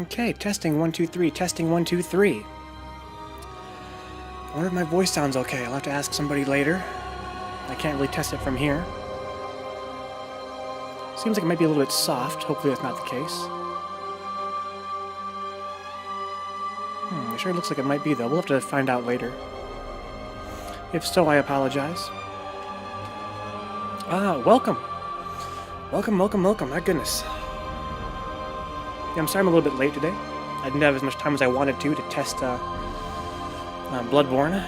Okay, testing 1 2 3, testing 1 2 3. I wonder if my voice sounds okay. I'll have to ask somebody later. I can't really test it from here. Seems like it might be a little bit soft. Hopefully that's not the case. It sure looks like it might be, though. We'll have to find out later. If so, I apologize. Welcome. Welcome. My goodness. Yeah, I'm sorry I'm a little bit late today. I didn't have as much time as I wanted to test Bloodborne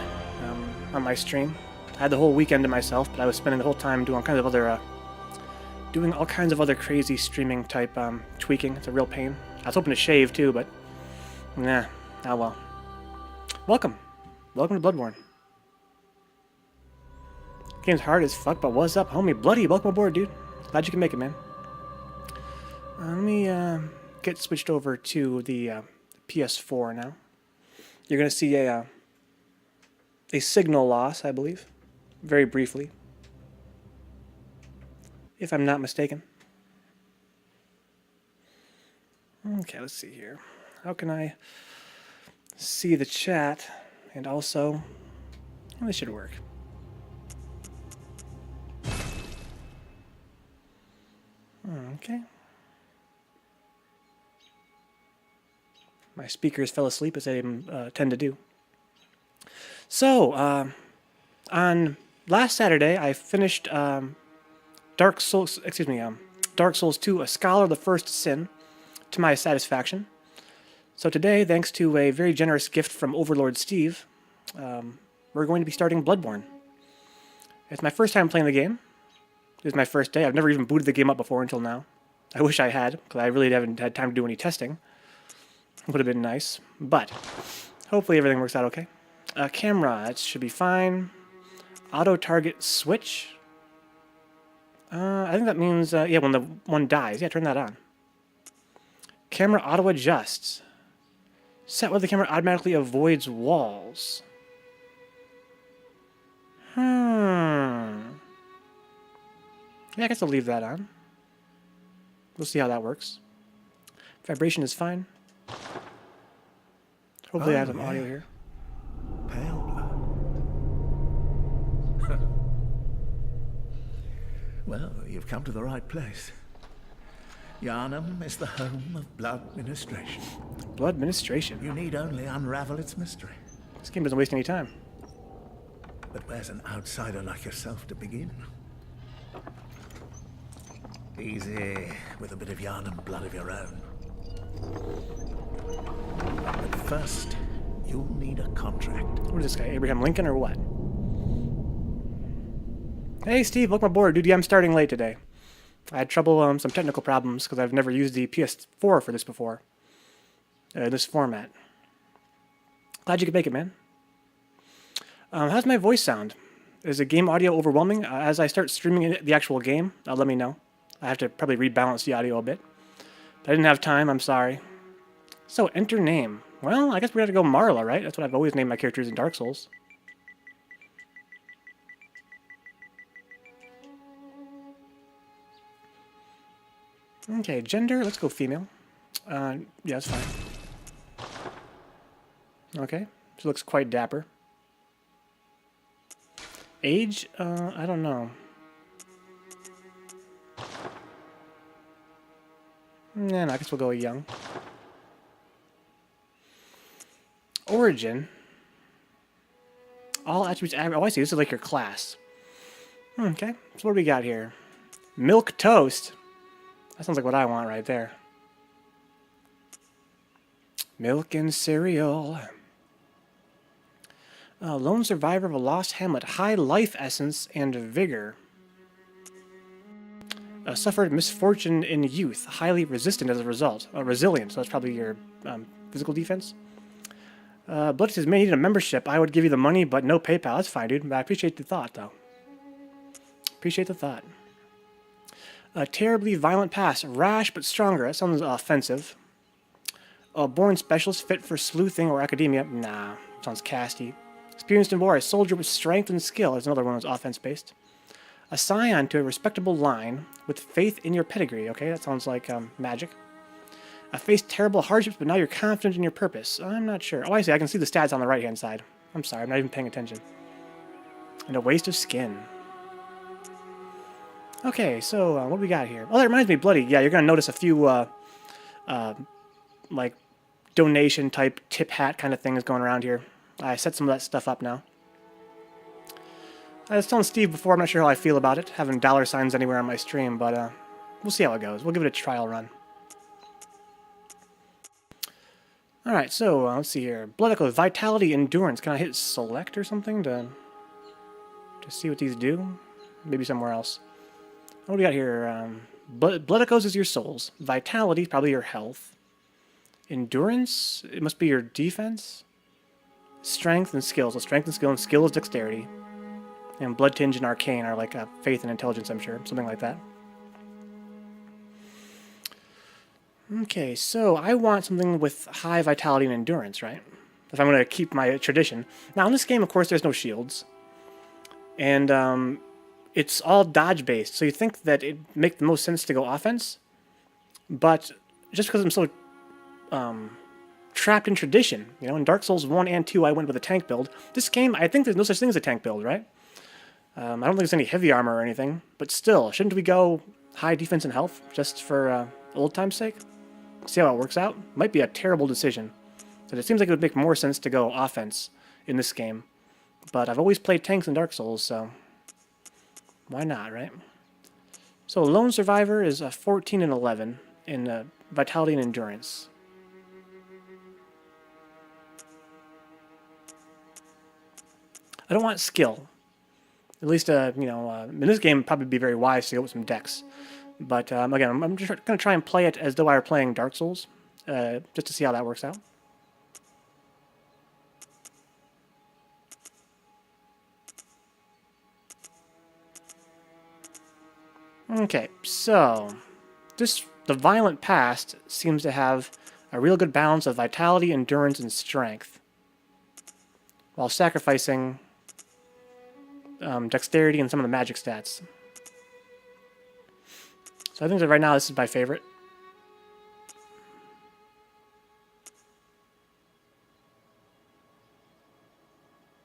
on my stream. I had the whole weekend to myself, but I was spending the whole time doing all kinds of other crazy streaming type tweaking. It's a real pain. I was hoping to shave too, but nah. Oh well. Welcome to Bloodborne. Game's hard as fuck, but what's up, homie? Bloody, welcome aboard, dude. Glad you can make it, man. Let me get switched over to the PS4 now. You're gonna see a signal loss, I believe, very briefly, if I'm not mistaken. Okay, let's see here. How can I see the chat and also this should work. Okay. My speakers fell asleep, as they tend to do. So, on last Saturday, I finished Dark Souls 2: A Scholar of the First Sin to my satisfaction. So today, thanks to a very generous gift from Overlord Steve, we're going to be starting Bloodborne. It's my first time playing the game. This is my first day. I've never even booted the game up before until now. I wish I had, because I really haven't had time to do any testing. Would have been nice, but hopefully everything works out okay. Camera, it should be fine. Auto target switch. I think that means, yeah, when the one dies. Yeah, turn that on. Camera auto adjusts. Set whether the camera automatically avoids walls. Yeah, I guess I'll leave that on. We'll see how that works. Vibration is fine. Hopefully I have some audio here. Pale blood. Well, you've come to the right place. Yharnam is the home of blood ministration. Blood ministration? You need only unravel its mystery. This game doesn't waste any time. But where's an outsider like yourself to begin? Easy, with a bit of Yharnam blood of your own. But first, you'll need a contract. What is this guy, Abraham Lincoln or what? Hey Steve, welcome aboard. Dude, yeah, I'm starting late today. I had trouble, some technical problems, because I've never used the PS4 for this before. This format. Glad you could make it, man. How's my voice sound? Is the game audio overwhelming? As I start streaming the actual game, let me know. I have to probably rebalance the audio a bit. But I didn't have time, I'm sorry. So, enter name. Well, I guess we're going to go Marla, right? That's what I've always named my characters in Dark Souls. Okay, gender, let's go female. Yeah, that's fine. Okay, she looks quite dapper. Age, I don't know. Nah, no, I guess we'll go young. Origin. All attributes. Oh, I see. This is like your class. Okay, so what do we got here? Milk toast. That sounds like what I want right there. Milk and cereal. Lone survivor of a lost hamlet. High life essence and vigor. Suffered misfortune in youth. Highly resistant as a result. Resilient, so that's probably your physical defense. Blood says, may need a membership. I would give you the money, but no PayPal. That's fine, dude. But I appreciate the thought, though. Appreciate the thought. Terribly violent past. Rash, but stronger. That sounds offensive. Born specialist, fit for sleuthing or academia. Nah, sounds casty. Experienced in war. A soldier with strength and skill. There's another one that's offense-based. A scion to a respectable line with faith in your pedigree. Okay, that sounds like magic. I faced terrible hardships, but now you're confident in your purpose. I'm not sure. Oh, I see. I can see the stats on the right-hand side. I'm sorry. I'm not even paying attention. And a waste of skin. Okay, so what do we got here? Oh, that reminds me, Bloody. Yeah, you're going to notice a few, like, donation-type tip hat kind of things going around here. I set some of that stuff up now. I was telling Steve before, I'm not sure how I feel about it, having dollar signs anywhere on my stream, but we'll see how it goes. We'll give it a trial run. Alright, so let's see here. Blood Echo, Vitality, Endurance. Can I hit Select or something to see what these do? Maybe somewhere else. What do we got here? Blood Echoes is your souls. Vitality, probably your health. Endurance, it must be your defense. Strength and skill. So strength and skill, and skill is dexterity. And Blood Tinge and Arcane are like faith and intelligence, I'm sure. Something like that. Okay, so I want something with high vitality and endurance, right? If I'm going to keep my tradition. Now, in this game, of course, there's no shields. And it's all dodge-based, so you think that it'd make the most sense to go offense. But just because I'm so trapped in tradition, you know, in Dark Souls 1 and 2, I went with a tank build. This game, I think there's no such thing as a tank build, right? I don't think there's any heavy armor or anything. But still, shouldn't we go high defense and health just for old time's sake? See how it works out? Might be a terrible decision. But it seems like it would make more sense to go offense in this game. But I've always played tanks in Dark Souls, so why not, right? So Lone Survivor is 14 and 11 in Vitality and Endurance. I don't want skill. At least, you know, in this game, it'd probably be very wise to go with some dex. But, again, I'm just going to try and play it as though I were playing Dark Souls, just to see how that works out. Okay, so the Violent Past seems to have a real good balance of vitality, endurance, and strength, while sacrificing dexterity and some of the magic stats. So I think that right now this is my favorite.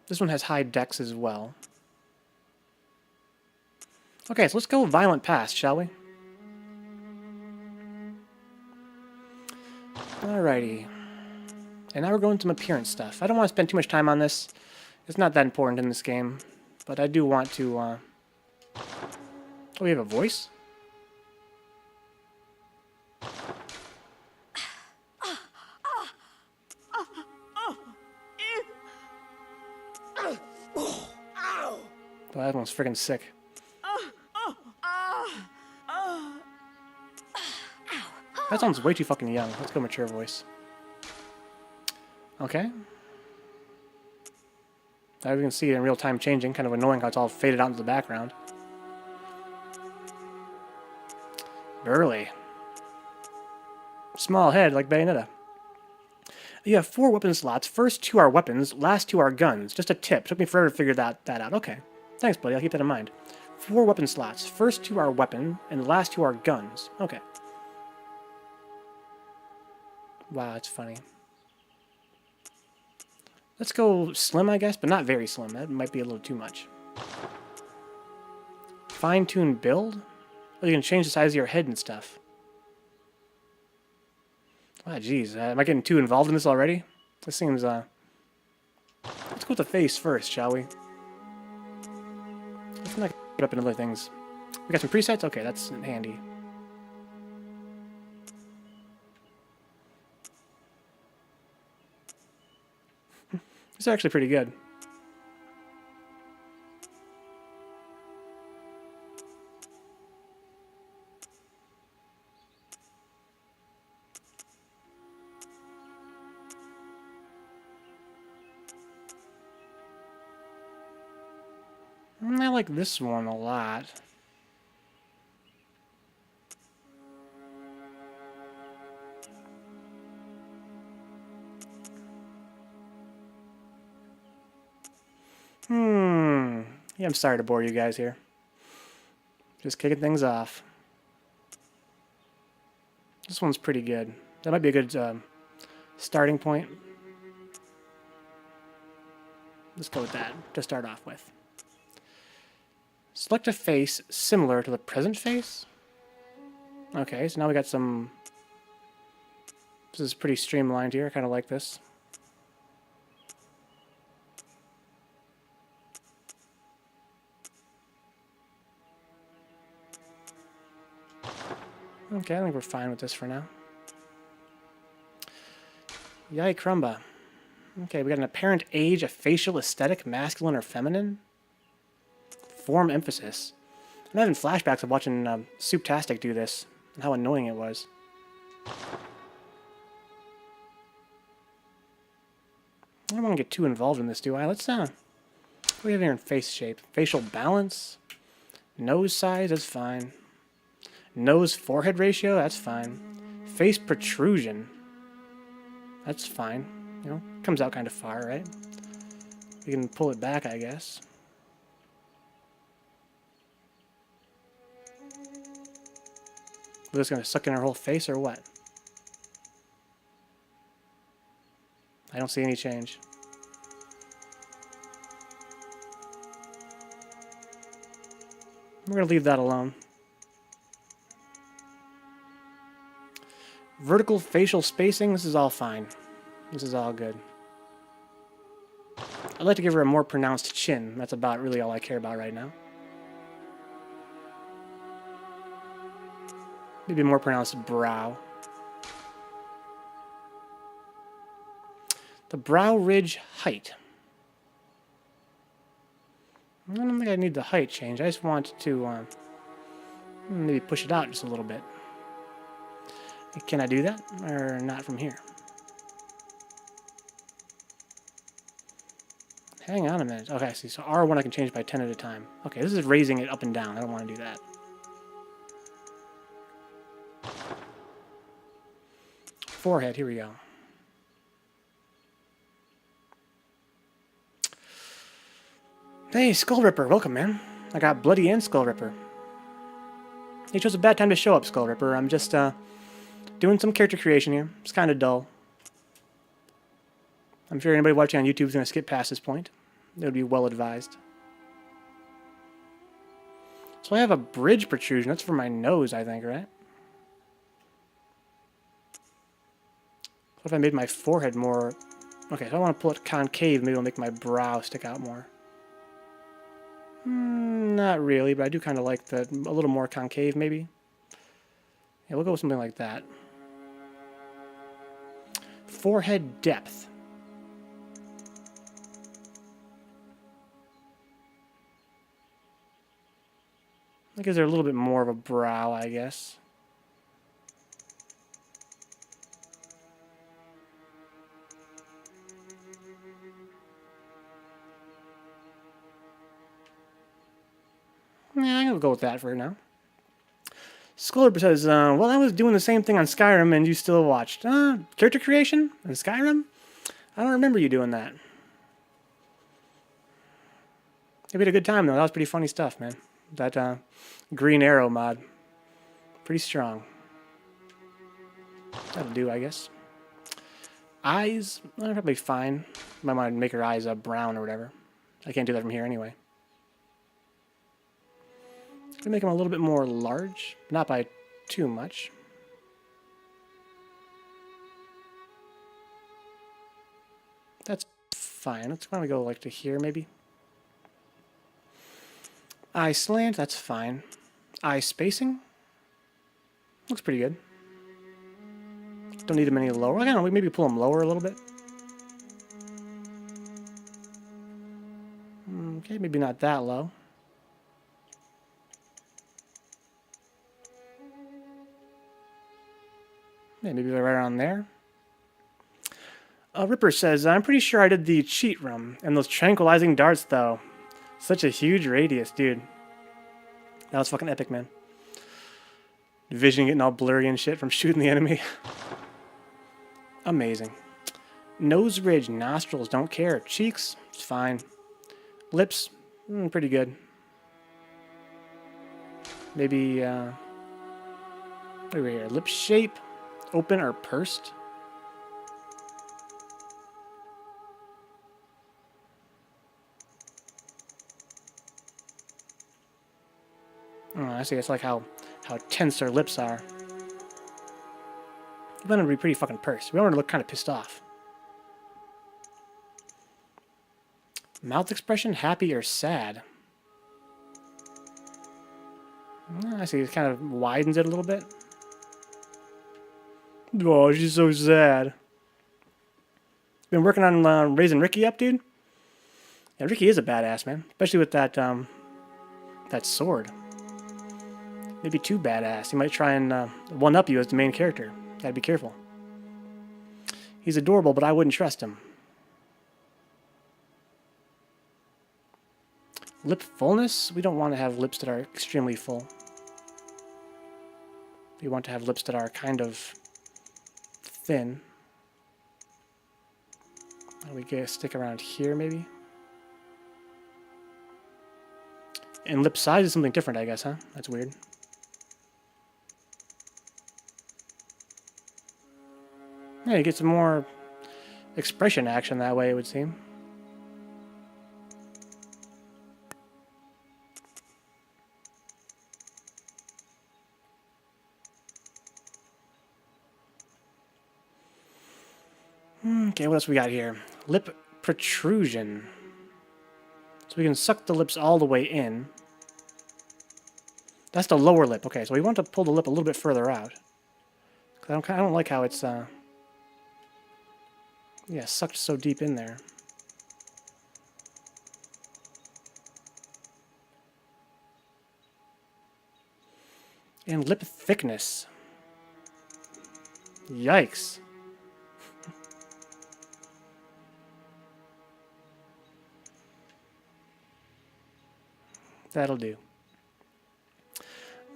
This one has high dex as well. Okay, so let's go Violent Past, shall we? Alrighty. And now we're going to some appearance stuff. I don't want to spend too much time on this. It's not that important in this game. But I do want to, Oh, we have a voice? Oh, that one's freaking sick. That sounds way too fucking young. Let's go mature voice. Okay. Now we can see it in real time changing. Kind of annoying how it's all faded out into the background. Burly. Small head like Bayonetta. You have 4 weapon slots. First 2 are weapons, last 2 are guns. Just a tip. Took me forever to figure that out. Okay. Thanks, buddy. I'll keep that in mind. 4 weapon slots. First 2 are weapon, and the last 2 are guns. Okay. Wow, that's funny. Let's go slim, I guess, but not very slim. That might be a little too much. Fine-tune build? Oh, you can change the size of your head and stuff. Ah, jeez. Am I getting too involved in this already? This seems, Let's go with the face first, shall we? Let's not get up in other things. We got some presets? Okay, that's handy. It's actually pretty good. I like this one a lot. Yeah, I'm sorry to bore you guys here. Just kicking things off. This one's pretty good. That might be a good starting point. Let's go with that to start off with. Select a face similar to the present face. Okay, so now we got some... This is pretty streamlined here. I kind of like this. Okay, I think we're fine with this for now. Yay, crumba. Okay, we got an apparent age, a facial aesthetic, masculine or feminine. Form emphasis. I'm having flashbacks of watching Souptastic do this, and how annoying it was. I don't want to get too involved in this, do I? Let's, what do we have here in face shape? Facial balance. Nose size, that's fine. Nose-forehead ratio, that's fine. Face protrusion. That's fine. You know, comes out kind of far, right? We can pull it back, I guess. We're just going to suck in our whole face, or what? I don't see any change. We're going to leave that alone. Vertical facial spacing, this is all fine. This is all good. I'd like to give her a more pronounced chin. That's about really all I care about right now. Maybe a more pronounced brow. The brow ridge height. I don't think I need the height change. I just want to maybe push it out just a little bit. Can I do that? Or not from here? Hang on a minute. Okay, I see. So R1 I can change by 10 at a time. Okay, this is raising it up and down. I don't want to do that. Forehead, here we go. Hey, Skull Ripper, welcome, man. I got Bloody and Skull Ripper. You chose a bad time to show up, Skull Ripper. I'm just, doing some character creation here. It's kind of dull. I'm sure anybody watching on YouTube is going to skip past this point. It would be well advised. So I have a bridge protrusion. That's for my nose, I think, right? What if I made my forehead more... Okay, so I want to pull it concave. Maybe it'll make my brow stick out more. Not really, but I do kind of like the a little more concave, maybe. Yeah, we'll go with something like that. Forehead depth. That gives her a little bit more of a brow, I guess. Yeah, I'm gonna go with that for now. Skuller says, well, I was doing the same thing on Skyrim and you still watched. Character creation in Skyrim? I don't remember you doing that. We had a good time, though. That was pretty funny stuff, man. That Green Arrow mod. Pretty strong. That'll do, I guess. Eyes? Probably fine. Might want to make her eyes brown or whatever. I can't do that from here anyway. Gonna make them a little bit more large, not by too much. That's fine. Why don't we go like to here, maybe? Eye slant, that's fine. Eye spacing looks pretty good. Don't need them any lower. I don't know, we maybe pull them lower a little bit. Okay, maybe not that low. Yeah, maybe right around there. Ripper says, I'm pretty sure I did the cheat room. And those tranquilizing darts, though. Such a huge radius, dude. That was fucking epic, man. Vision getting all blurry and shit from shooting the enemy. Amazing. Nose ridge, nostrils, don't care. Cheeks, it's fine. Lips, pretty good. Maybe, over here, lip shape. Open or pursed? Oh, I see. It's like how tense their lips are. We want them to be pretty fucking pursed. We want them to look kind of pissed off. Mouth expression, happy or sad? I see. It kind of widens it a little bit. Oh, she's so sad. Been working on raising Ricky up, dude. Yeah, Ricky is a badass, man. Especially with that that sword. Maybe too badass. He might try and one-up you as the main character. Gotta be careful. He's adorable, but I wouldn't trust him. Lip fullness? We don't want to have lips that are extremely full. We want to have lips that are kind of thin. We get stick around here, maybe? And lip size is something different, I guess, huh? That's weird. Yeah, you get some more expression action that way, it would seem. Okay, what else we got here? Lip protrusion. So we can suck the lips all the way in. That's the lower lip. Okay, so we want to pull the lip a little bit further out. I don't like how it's yeah, sucked so deep in there. And lip thickness. Yikes. That'll do.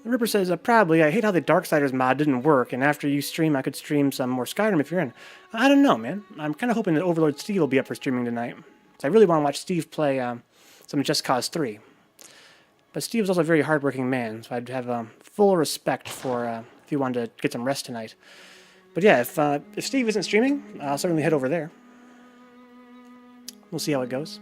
The Ripper says, probably, I hate how the Darksiders mod didn't work, and after you stream, I could stream some more Skyrim if you're in. I don't know, man. I'm kind of hoping that Overlord Steve will be up for streaming tonight. So I really want to watch Steve play some Just Cause 3. But Steve's also a very hardworking man, so I'd have full respect for if he wanted to get some rest tonight. But yeah, if Steve isn't streaming, I'll certainly head over there. We'll see how it goes.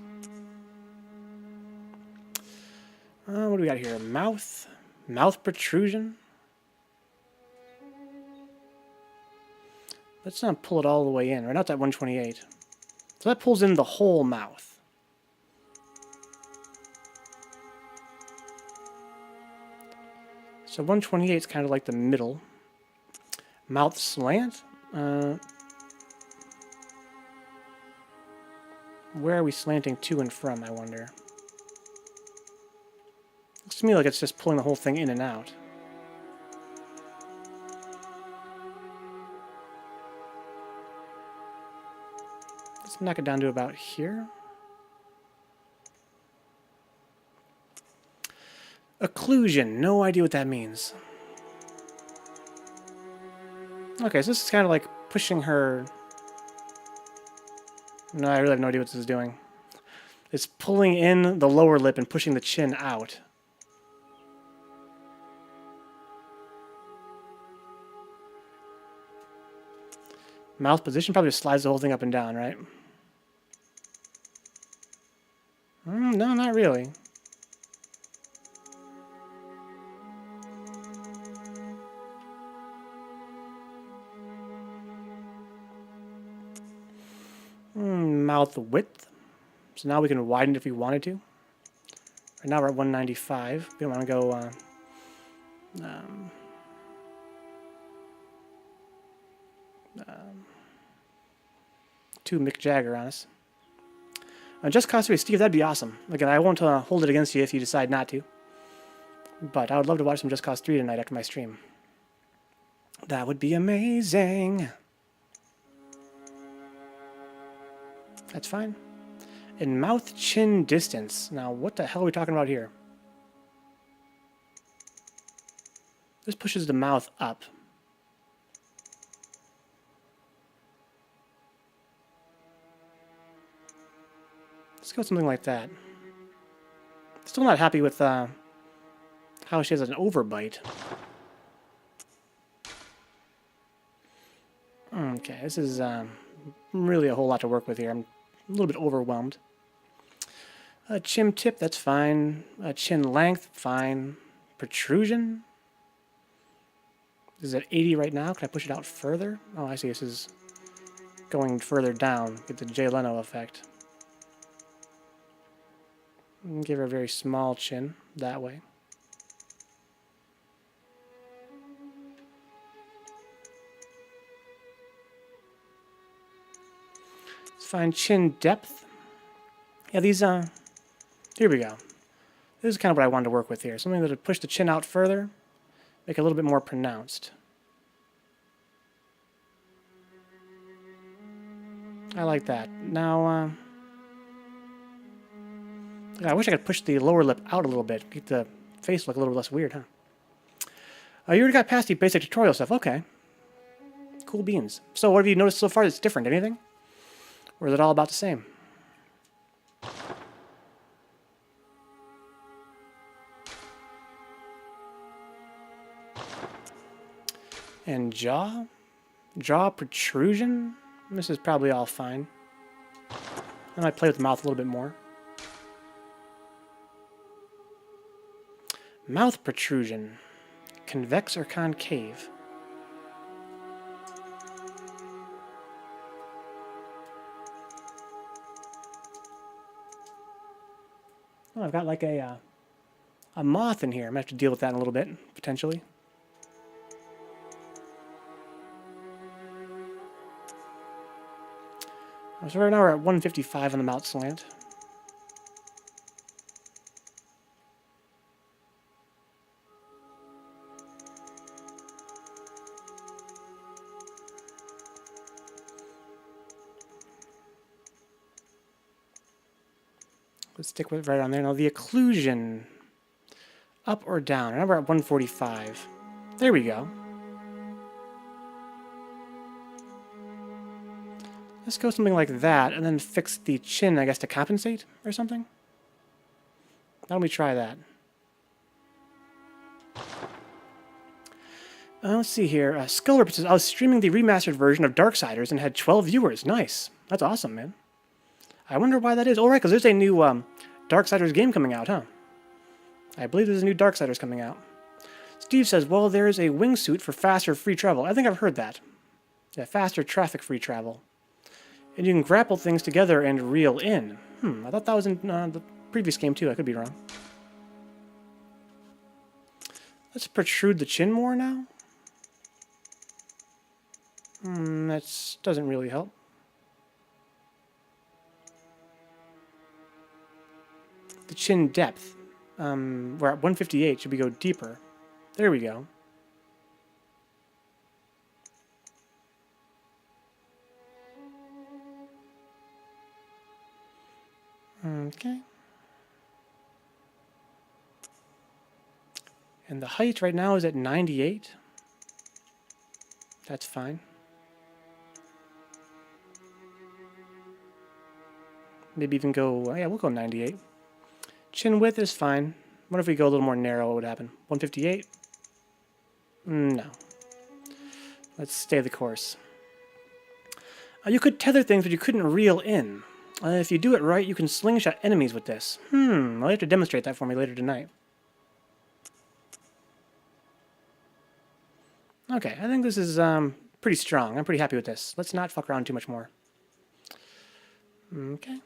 What do we got here? Mouth protrusion. Let's not pull it all the way in. Right now it's at 128. So that pulls in the whole mouth. So 128 is kind of like the middle. Mouth slant. Where are we slanting to and from, I wonder? Looks to me like it's just pulling the whole thing in and out. Let's knock it down to about here. Occlusion. No idea what that means. Okay, so this is kind of like pushing her... No, I really have no idea what this is doing. It's pulling in the lower lip and pushing the chin out. Mouth position probably just slides the whole thing up and down, right? No, not really. Mouth width. So now we can widen it if we wanted to. Right now we're at 195. We don't want to go... too Mick Jagger on us. Just Cause 3, Steve, that'd be awesome. Again, I won't hold it against you if you decide not to. But I would love to watch some Just Cause 3 tonight after my stream. That would be amazing. That's fine. And mouth-chin distance. Now, what the hell are we talking about here? This pushes the mouth up. Let's go with something like that. Still not happy with how she has an overbite. Okay, this is really a whole lot to work with here. I'm a little bit overwhelmed. Chin tip, that's fine. Chin length, fine. Protrusion is at 80 right now. Can I push it out further? Oh, I see. This is going further down. Get the Jay Leno effect. Give her a very small chin that way. Let's find chin depth. Yeah, these, here we go. This is kind of what I wanted to work with here. Something that would push the chin out further, make it a little bit more pronounced. I like that. Now, I wish I could push the lower lip out a little bit, make the face look a little less weird, huh? You already got past the basic tutorial stuff. Okay. Cool beans. So what have you noticed so far that's different? Anything? Or is it all about the same? And jaw? Jaw protrusion? This is probably all fine. I might play with the mouth a little bit more. Mouth protrusion. Convex or concave? Oh, I've got like a moth in here. I'm going to have to deal with that in a little bit, potentially. So right now we're at 155 on the mouth slant. Let's stick with it right on there. Now the occlusion, up or down? Now we're at 145. There we go. Let's go something like that, and then fix the chin, I guess, to compensate or something. Why don't we try that? Let's see here. Skullrip says, I was streaming the remastered version of Darksiders and had 12 viewers. Nice. That's awesome, man. I wonder why that is. Oh, right, because there's a new Darksiders game coming out, huh? I believe there's a new Darksiders coming out. Steve says, well, there's a wingsuit for faster free travel. I think I've heard that. Yeah, faster traffic free travel. And you can grapple things together and reel in. I thought that was in the previous game, too. I could be wrong. Let's protrude the chin more now. That doesn't really help. The chin depth. We're at 158. Should we go deeper? There we go. Okay. And the height right now is at 98. That's fine. Maybe even go, yeah, we'll go 98. Chin width is fine. What if we go a little more narrow? What would happen? 158? No. Let's stay the course. You could tether things, but you couldn't reel in. If you do it right, you can slingshot enemies with this. I'll have to demonstrate that for me later tonight. Okay, I think this is pretty strong. I'm pretty happy with this. Let's not fuck around too much more. Okay.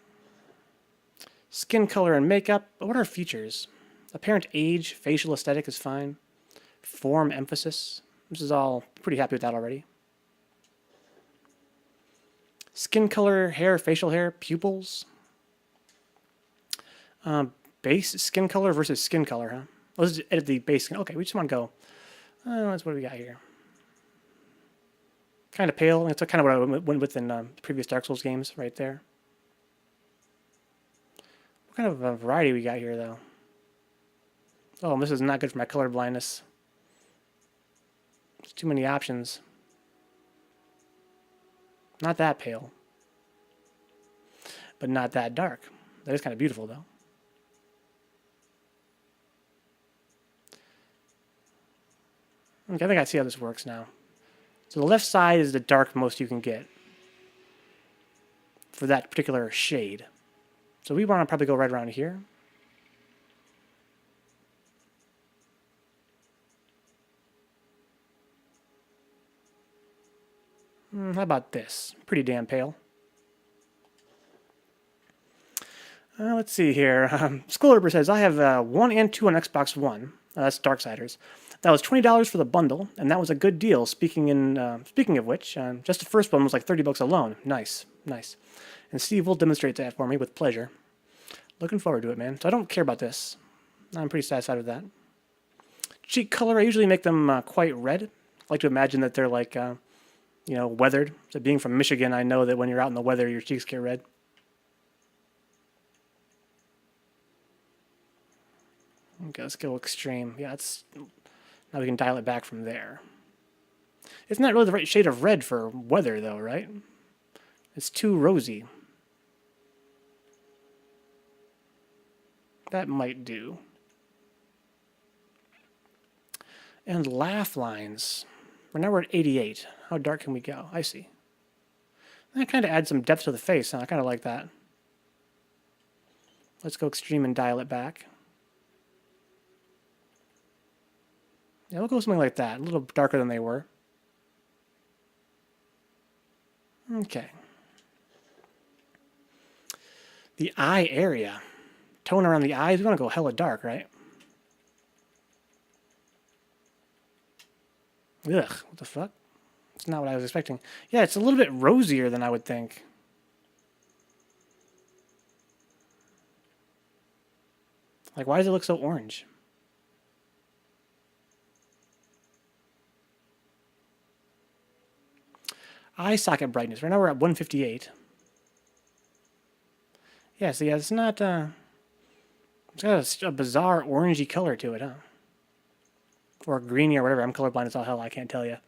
Skin color and makeup. What are features? Apparent age, facial aesthetic is fine. Form emphasis. This is all pretty happy with that already. Skin color, hair, facial hair, pupils. Base skin color versus skin color, huh? Let's edit the base skin. Okay, we just want to go. That's what we got here. Kind of pale. That's kind of what I went with in the previous Dark Souls games, right there. What kind of a variety we got here, though? Oh, this is not good for my color blindness. There's too many options. Not that pale. But not that dark. That is kind of beautiful, though. Okay, I think I see how this works now. So the left side is the dark most you can get for that particular shade. So we want to probably go right around here. How about this? Pretty damn pale. Let's see here. Skullripper says, I have 1 and 2 on Xbox One. That's Darksiders. That was $20 for the bundle, and that was a good deal. Speaking of which, just the first one was like $30 alone. Nice, nice. And Steve will demonstrate that for me with pleasure. Looking forward to it, man. So I don't care about this. I'm pretty satisfied with that. Cheek color, I usually make them quite red. I like to imagine that they're like, weathered. So being from Michigan, I know that when you're out in the weather, your cheeks get red. Okay, let's go extreme. Yeah, now we can dial it back from there. It's not really the right shade of red for weather, though, right? It's too rosy. That might do. And laugh lines. Now we're at 88. How dark can we go? I see. That kind of adds some depth to the face, huh? I kind of like that. Let's go extreme and dial it back. Yeah, we'll go something like that. A little darker than they were. Okay. The eye area. Tone around the eyes. We want to go hella dark, right? Ugh, what the fuck? It's not what I was expecting. Yeah, it's a little bit rosier than I would think. Like, why does it look so orange? Eye socket brightness. Right now we're at 158. Yeah, so yeah, it's not, it's got a bizarre orangey color to it, huh? Or greeny or whatever. I'm colorblind as all hell. I can't tell you.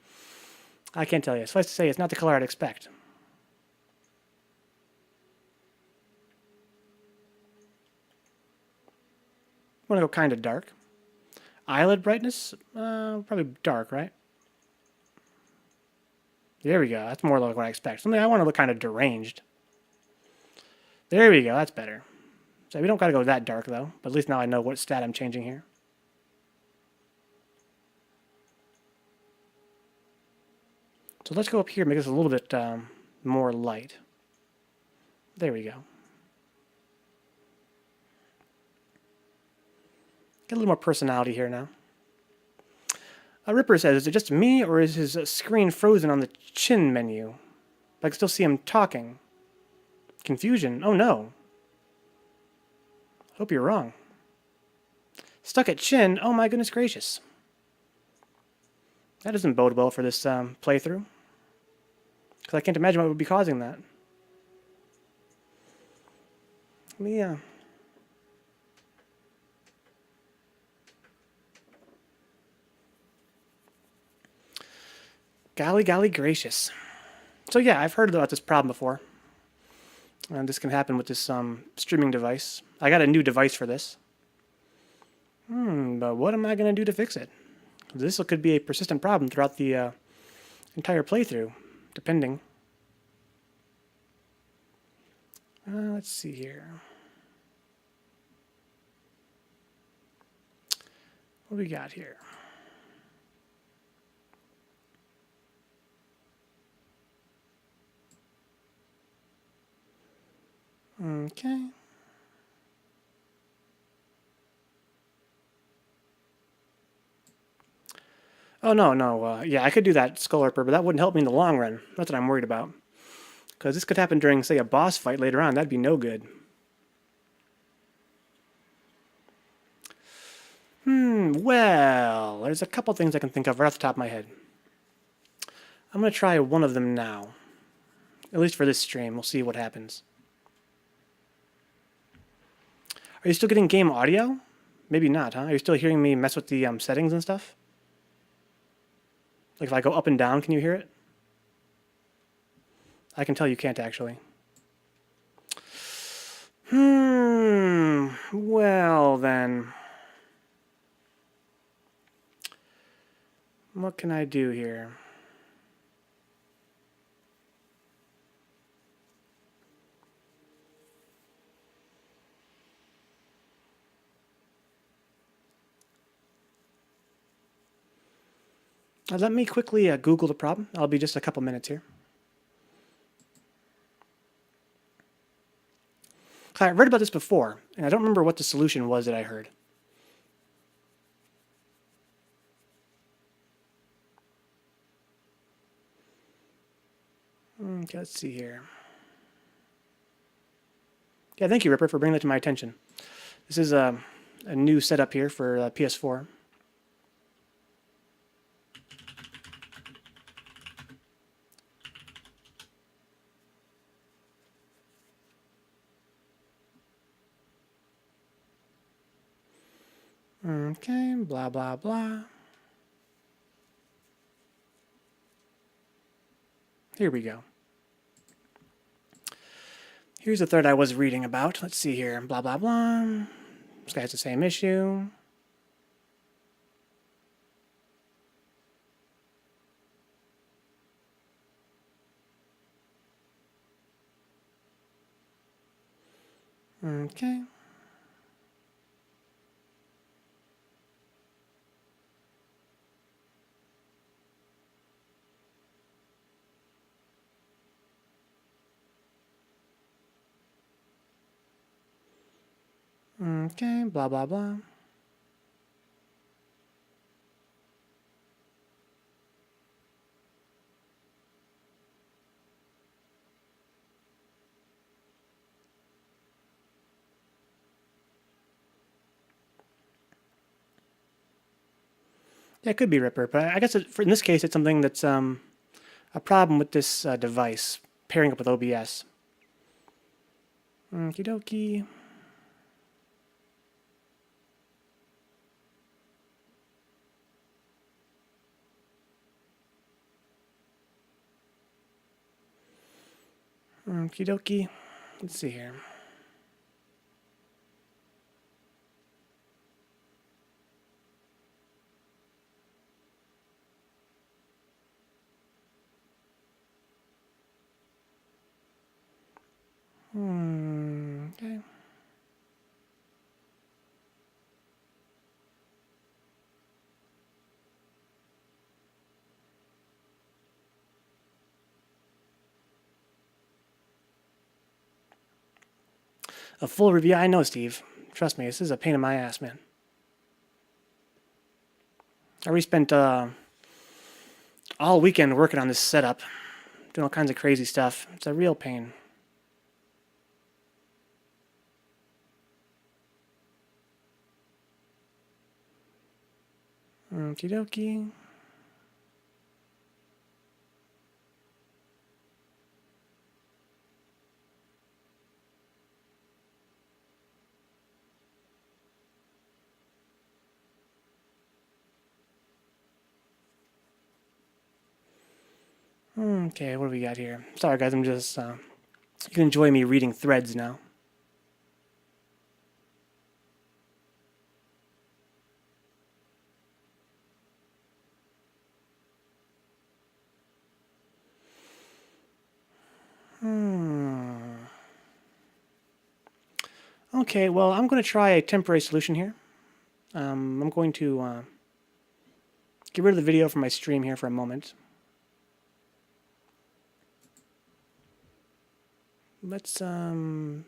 I can't tell you. Suffice to say, it's not the color I'd expect. I want to go kind of dark. Eyelid brightness? Probably dark, right? There we go. That's more like what I expect. Something I want to look kind of deranged. There we go. That's better. So we don't got to go that dark, though. But at least now I know what stat I'm changing here. So let's go up here and make this a little bit more light. There we go. Get a little more personality here now. Ripper says, is it just me, or is his screen frozen on the chin menu? I can still see him talking. Confusion? Oh no. Hope you're wrong. Stuck at chin? Oh my goodness gracious. That doesn't bode well for this playthrough. Because I can't imagine what would be causing that. Yeah. Golly, golly gracious. So yeah, I've heard about this problem before. And this can happen with this streaming device. I got a new device for this. But what am I going to do to fix it? This could be a persistent problem throughout the entire playthrough, depending. Let's see here. What do we got here? Okay. Oh, no. Yeah, I could do that, Skullripper, but that wouldn't help me in the long run. That's what I'm worried about. Because this could happen during, say, a boss fight later on. That'd be no good. Well, there's a couple things I can think of right off the top of my head. I'm going to try one of them now. At least for this stream. We'll see what happens. Are you still getting game audio? Maybe not, huh? Are you still hearing me mess with the settings and stuff? Like if I go up and down, can you hear it? I can tell you can't actually. Well then. What can I do here? Let me quickly Google the problem. I'll be just a couple minutes here. I read about this before, and I don't remember what the solution was that I heard. Okay, let's see here. Yeah, thank you, Ripper, for bringing that to my attention. This is a new setup here for PS4. Okay, blah, blah, blah. Here we go. Here's the thread I was reading about. Let's see here. Blah, blah, blah. This guy has the same issue. Okay. Okay, blah, blah, blah. Yeah, it could be Ripper, but I guess in this case, it's something that's a problem with this device pairing up with OBS. Okie dokie. Okie dokie. Let's see here. Okay. A full review? I know, Steve. Trust me, this is a pain in my ass, man. I already spent all weekend working on this setup, doing all kinds of crazy stuff. It's a real pain. Okie dokie. Okay, what do we got here? Sorry, guys, I'm just, you can enjoy me reading threads now. Okay, well, I'm going to try a temporary solution here. I'm going to get rid of the video from my stream here for a moment. Let's do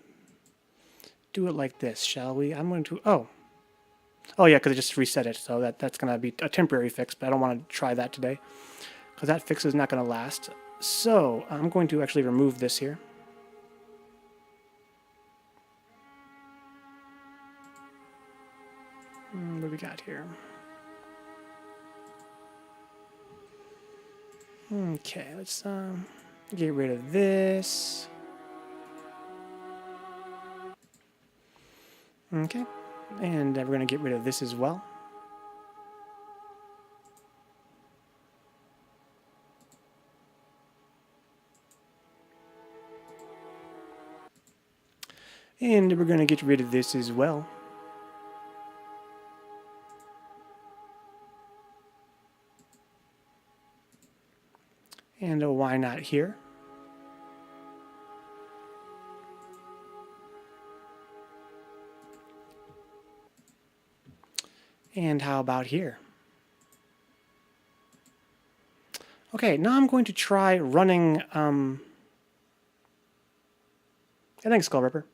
it like this, shall we? I'm going to... Oh yeah, because I just reset it, so that's going to be a temporary fix, but I don't want to try that today, because that fix is not going to last. So I'm going to actually remove this here. What do we got here? Okay, let's get rid of this. Okay, and we're going to get rid of this as well. And we're going to get rid of this as well. And why not here? And how about here? Okay, now I'm going to try running, thanks, Skull Ripper.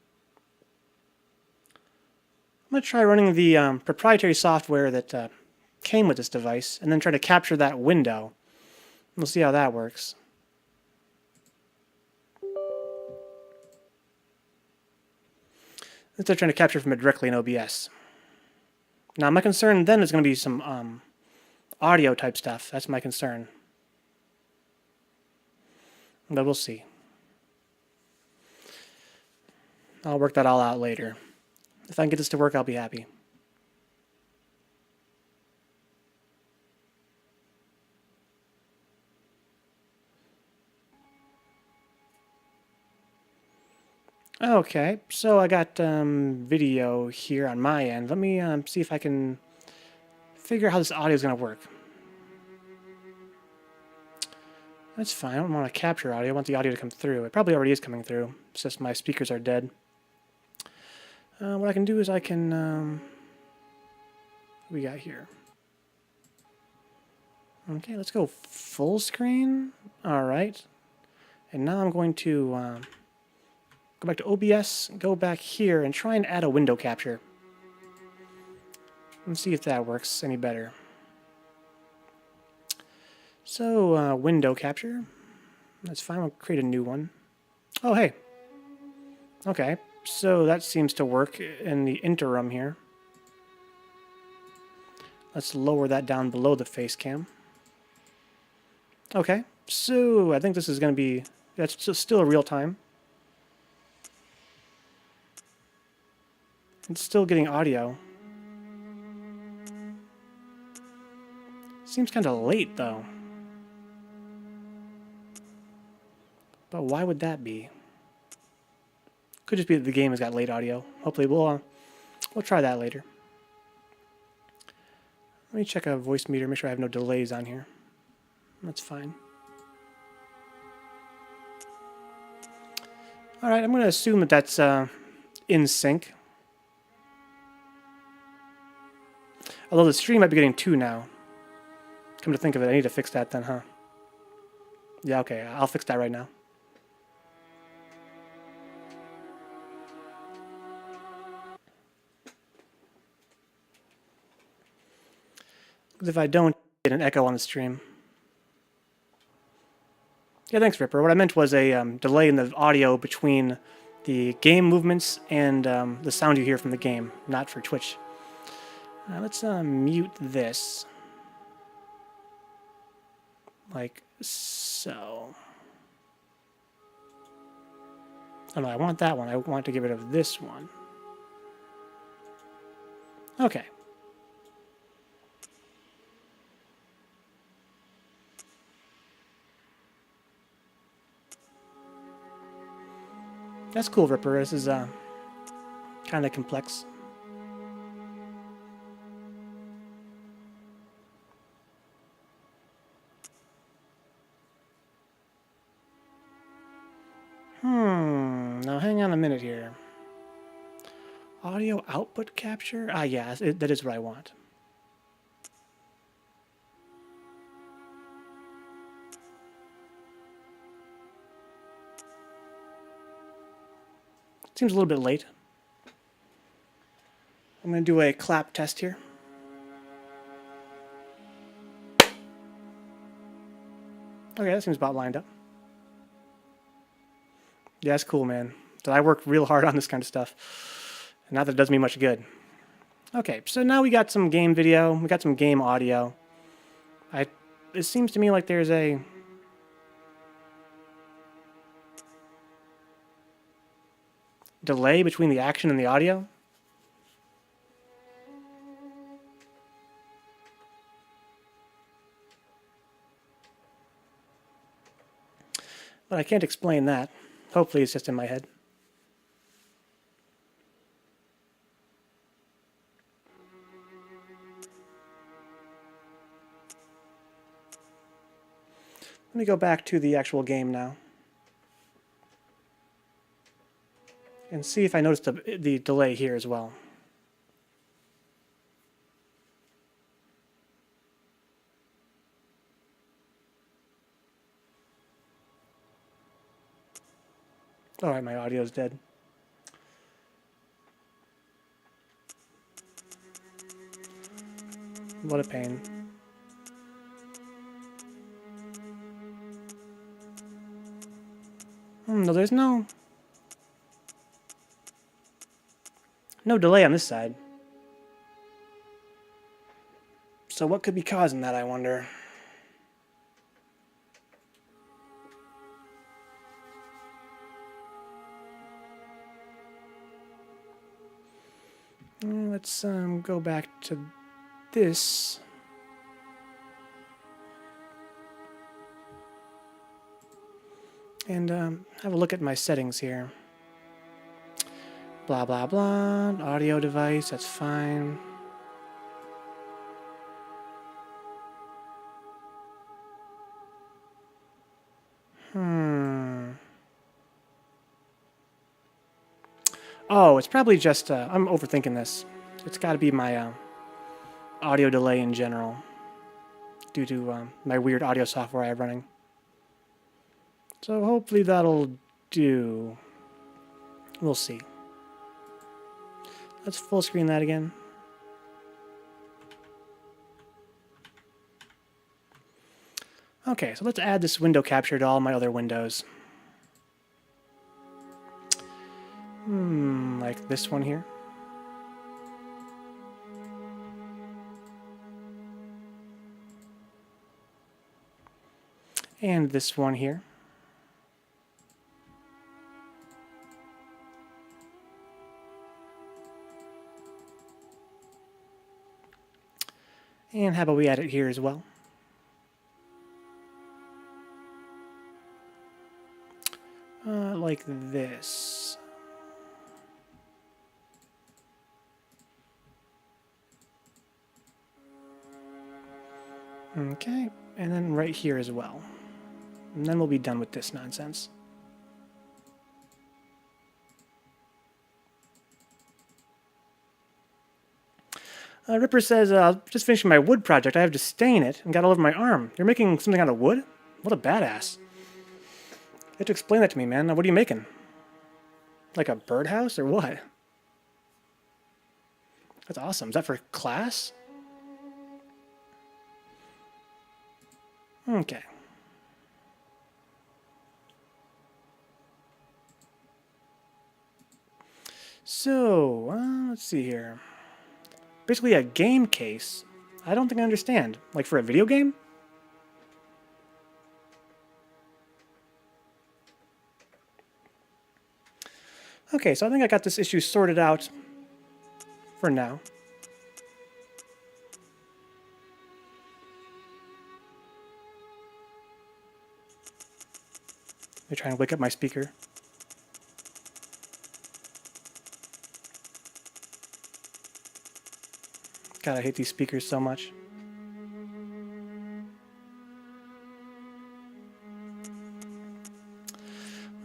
I'm going to try running the proprietary software that came with this device, and then try to capture that window. We'll see how that works. Instead of trying to capture from it directly in OBS. Now, my concern then is going to be some audio type stuff. That's my concern. But we'll see. I'll work that all out later. If I can get this to work, I'll be happy. Okay, so I got video here on my end. Let me see if I can figure out how this audio is going to work. That's fine. I don't want to capture audio. I want the audio to come through. It probably already is coming through. It's just my speakers are dead. What I can do is I can... what we got here? Okay, let's go full screen. Alright. And now I'm going to go back to OBS, go back here, and try and add a window capture. Let's see if that works any better. So, window capture. That's fine, I'll create a new one. Oh, hey. Okay, so that seems to work in the interim here. Let's lower that down below the face cam. Okay, so I think this is going to be... That's still real time. It's still getting audio. Seems kind of late, though. But why would that be? Could just be that the game has got late audio. Hopefully we'll try that later. Let me check a voice meter, make sure I have no delays on here. That's fine. Alright, I'm going to assume that that's in sync. Although the stream might be getting 2 now. Come to think of it, I need to fix that then, huh? Yeah, okay, I'll fix that right now. Because if I don't, get an echo on the stream. Yeah, thanks, Ripper. What I meant was a delay in the audio between the game movements and the sound you hear from the game, not for Twitch. Let's mute this. Like so. Oh no, I want that one. I want to get rid of this one. Okay. That's cool, Ripper. This is kind of complex. Now hang on a minute here. Audio output capture? Ah, yeah, that is what I want. Seems a little bit late. I'm going to do a clap test here. Okay, that seems about lined up. Yeah, that's cool, man. So I work real hard on this kind of stuff. Not that it does me much good. Okay, so now we got some game video. We got some game audio. It seems to me like there's a... delay between the action and the audio. But I can't explain that. Hopefully it's just in my head. Let me go back to the actual game now. And see if I notice the delay here as well. Alright, my audio's dead. What a pain. No, there's no delay on this side. So what could be causing that, I wonder? Let's go back to this. And have a look at my settings here. Blah, blah, blah. Audio device, that's fine. Oh, it's probably just, I'm overthinking this. It's got to be my audio delay in general, due to my weird audio software I have running. So hopefully that'll do. We'll see. Let's full screen that again. Okay, so let's add this window capture to all my other windows. Like this one here. And this one here. And how about we add it here as well? Like this. Okay, and then right here as well. And then we'll be done with this nonsense. Ripper says, just finishing my wood project. I have to stain it and got all over my arm. You're making something out of wood? What a badass. You have to explain that to me, man. What are you making? Like a birdhouse or what? That's awesome. Is that for class? Okay. So, let's see here. Basically a game case. I don't think I understand. Like for a video game? Okay, so I think I got this issue sorted out for now. Let me try and wake up my speaker. God, I hate these speakers so much.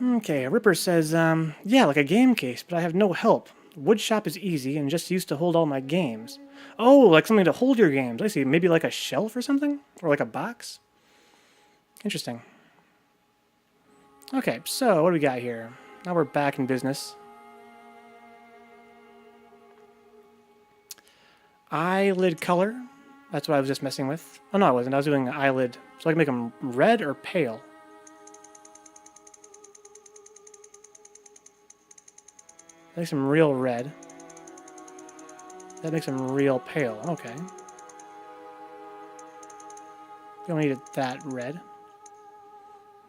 Okay, Ripper says, yeah, like a game case, but I have no help. Woodshop is easy and just used to hold all my games. Oh, like something to hold your games. I see. Maybe like a shelf or something? Or like a box? Interesting. Okay, so what do we got here? Now we're back in business. Eyelid color. That's what I was just messing with. Oh, no, I wasn't. I was doing an eyelid. So I can make them red or pale. That makes them real red. That makes them real pale. Okay. We don't need it that red.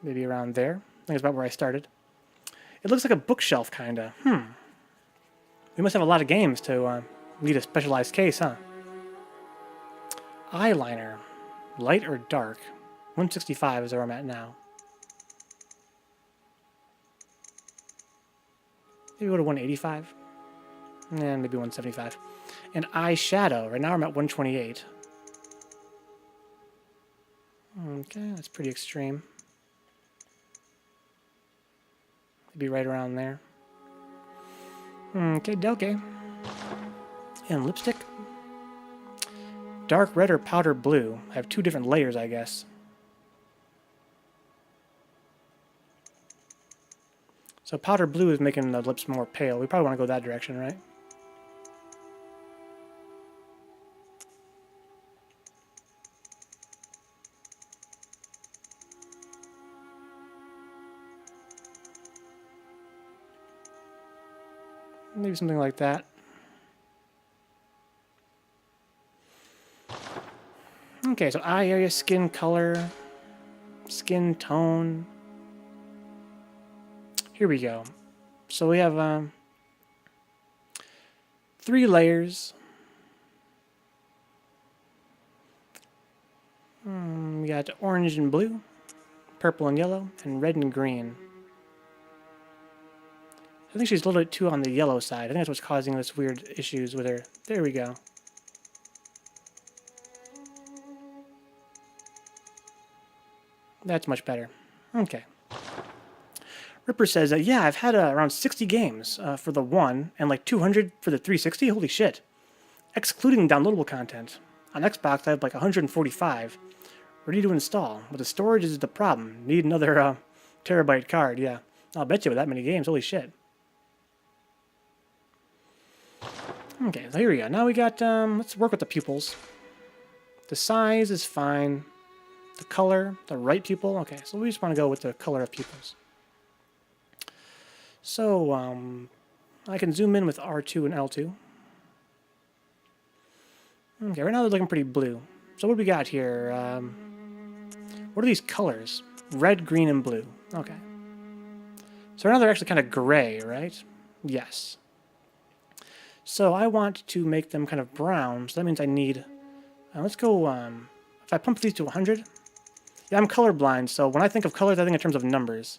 Maybe around there. I think it's about where I started. It looks like a bookshelf, kinda. We must have a lot of games to need a specialized case, huh? Eyeliner. Light or dark? 165 is where I'm at now. Maybe go to 185. And maybe 175. And eyeshadow. Right now I'm at 128. Okay, that's pretty extreme. Maybe right around there. Okay. And lipstick. Dark red or powder blue. I have two different layers, I guess. So powder blue is making the lips more pale. We probably want to go that direction, right? Maybe something like that. Okay, so eye area, skin color, skin tone. Here we go. So we have 3 layers. We got orange and blue, purple and yellow, and red and green. I think she's a little bit too on the yellow side. I think that's what's causing this weird issues with her. There we go. That's much better. Okay. Ripper says, yeah, I've had around 60 games for the One and like 200 for the 360. Holy shit. Excluding downloadable content. On Xbox, I have like 145. Ready to install. But the storage is the problem. Need another terabyte card, yeah. I'll bet you with that many games. Holy shit. Okay, so here we go. Now we got, let's work with the pupils. The size is fine. The color, the right pupil. Okay, so we just want to go with the color of pupils. So, I can zoom in with R2 and L2. Okay, right now they're looking pretty blue. So what do we got here? What are these colors? Red, green, and blue. Okay. So right now they're actually kind of gray, right? Yes. So I want to make them kind of brown, so that means I need... let's go, if I pump these to 100... Yeah, I'm colorblind, so when I think of colors, I think in terms of numbers.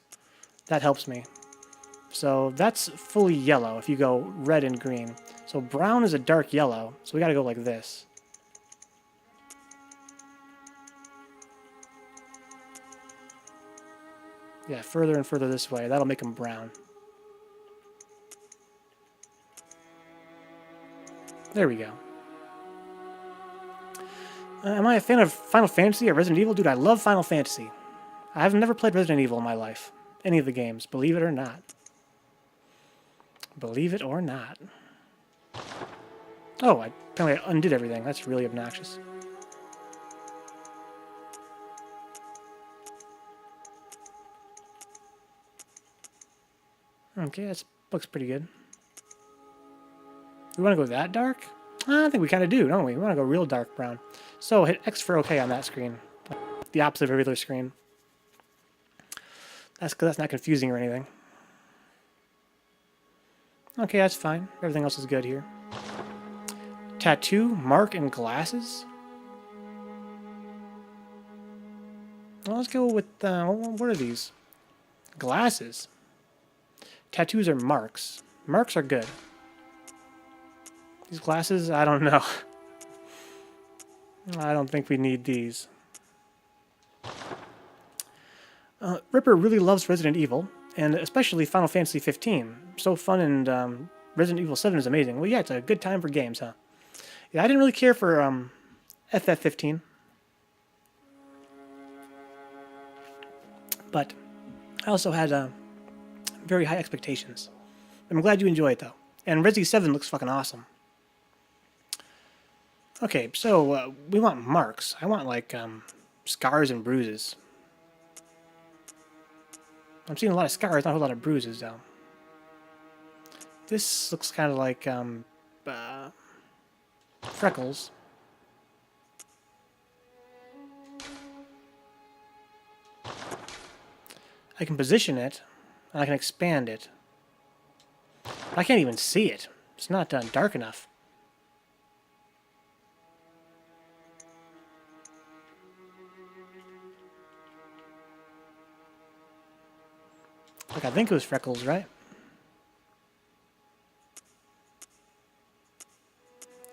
That helps me. So that's fully yellow if you go red and green. So brown is a dark yellow, so we gotta go like this. Yeah, further and further this way. That'll make them brown. There we go. Am I a fan of Final Fantasy or Resident Evil? Dude, I love Final Fantasy. I've never played Resident Evil in my life. Any of the games, believe it or not. Believe it or not. Oh, apparently I undid everything. That's really obnoxious. Okay, that looks pretty good. We want to go that dark? I think we kind of do, don't we? We want to go real dark brown. So hit X for OK on that screen. The opposite of a regular screen. That's because that's not confusing or anything. Okay, that's fine. Everything else is good here. Tattoo, mark, and glasses? Well, let's go with, what are these? Glasses. Tattoos are marks. Marks are good. These glasses, I don't know. I don't think we need these. Ripper really loves Resident Evil, and especially Final Fantasy 15. So fun, and Resident Evil 7 is amazing. Well, yeah, it's a good time for games, huh? Yeah, I didn't really care for FF15. But I also had very high expectations. I'm glad you enjoy it, though. And Resi 7 looks fucking awesome. Okay, so we want marks. I want, like, scars and bruises. I'm seeing a lot of scars, not a lot of bruises, though. This looks kind of like, freckles. I can position it, and I can expand it. I can't even see it. It's not dark enough. Like, I think it was freckles, right?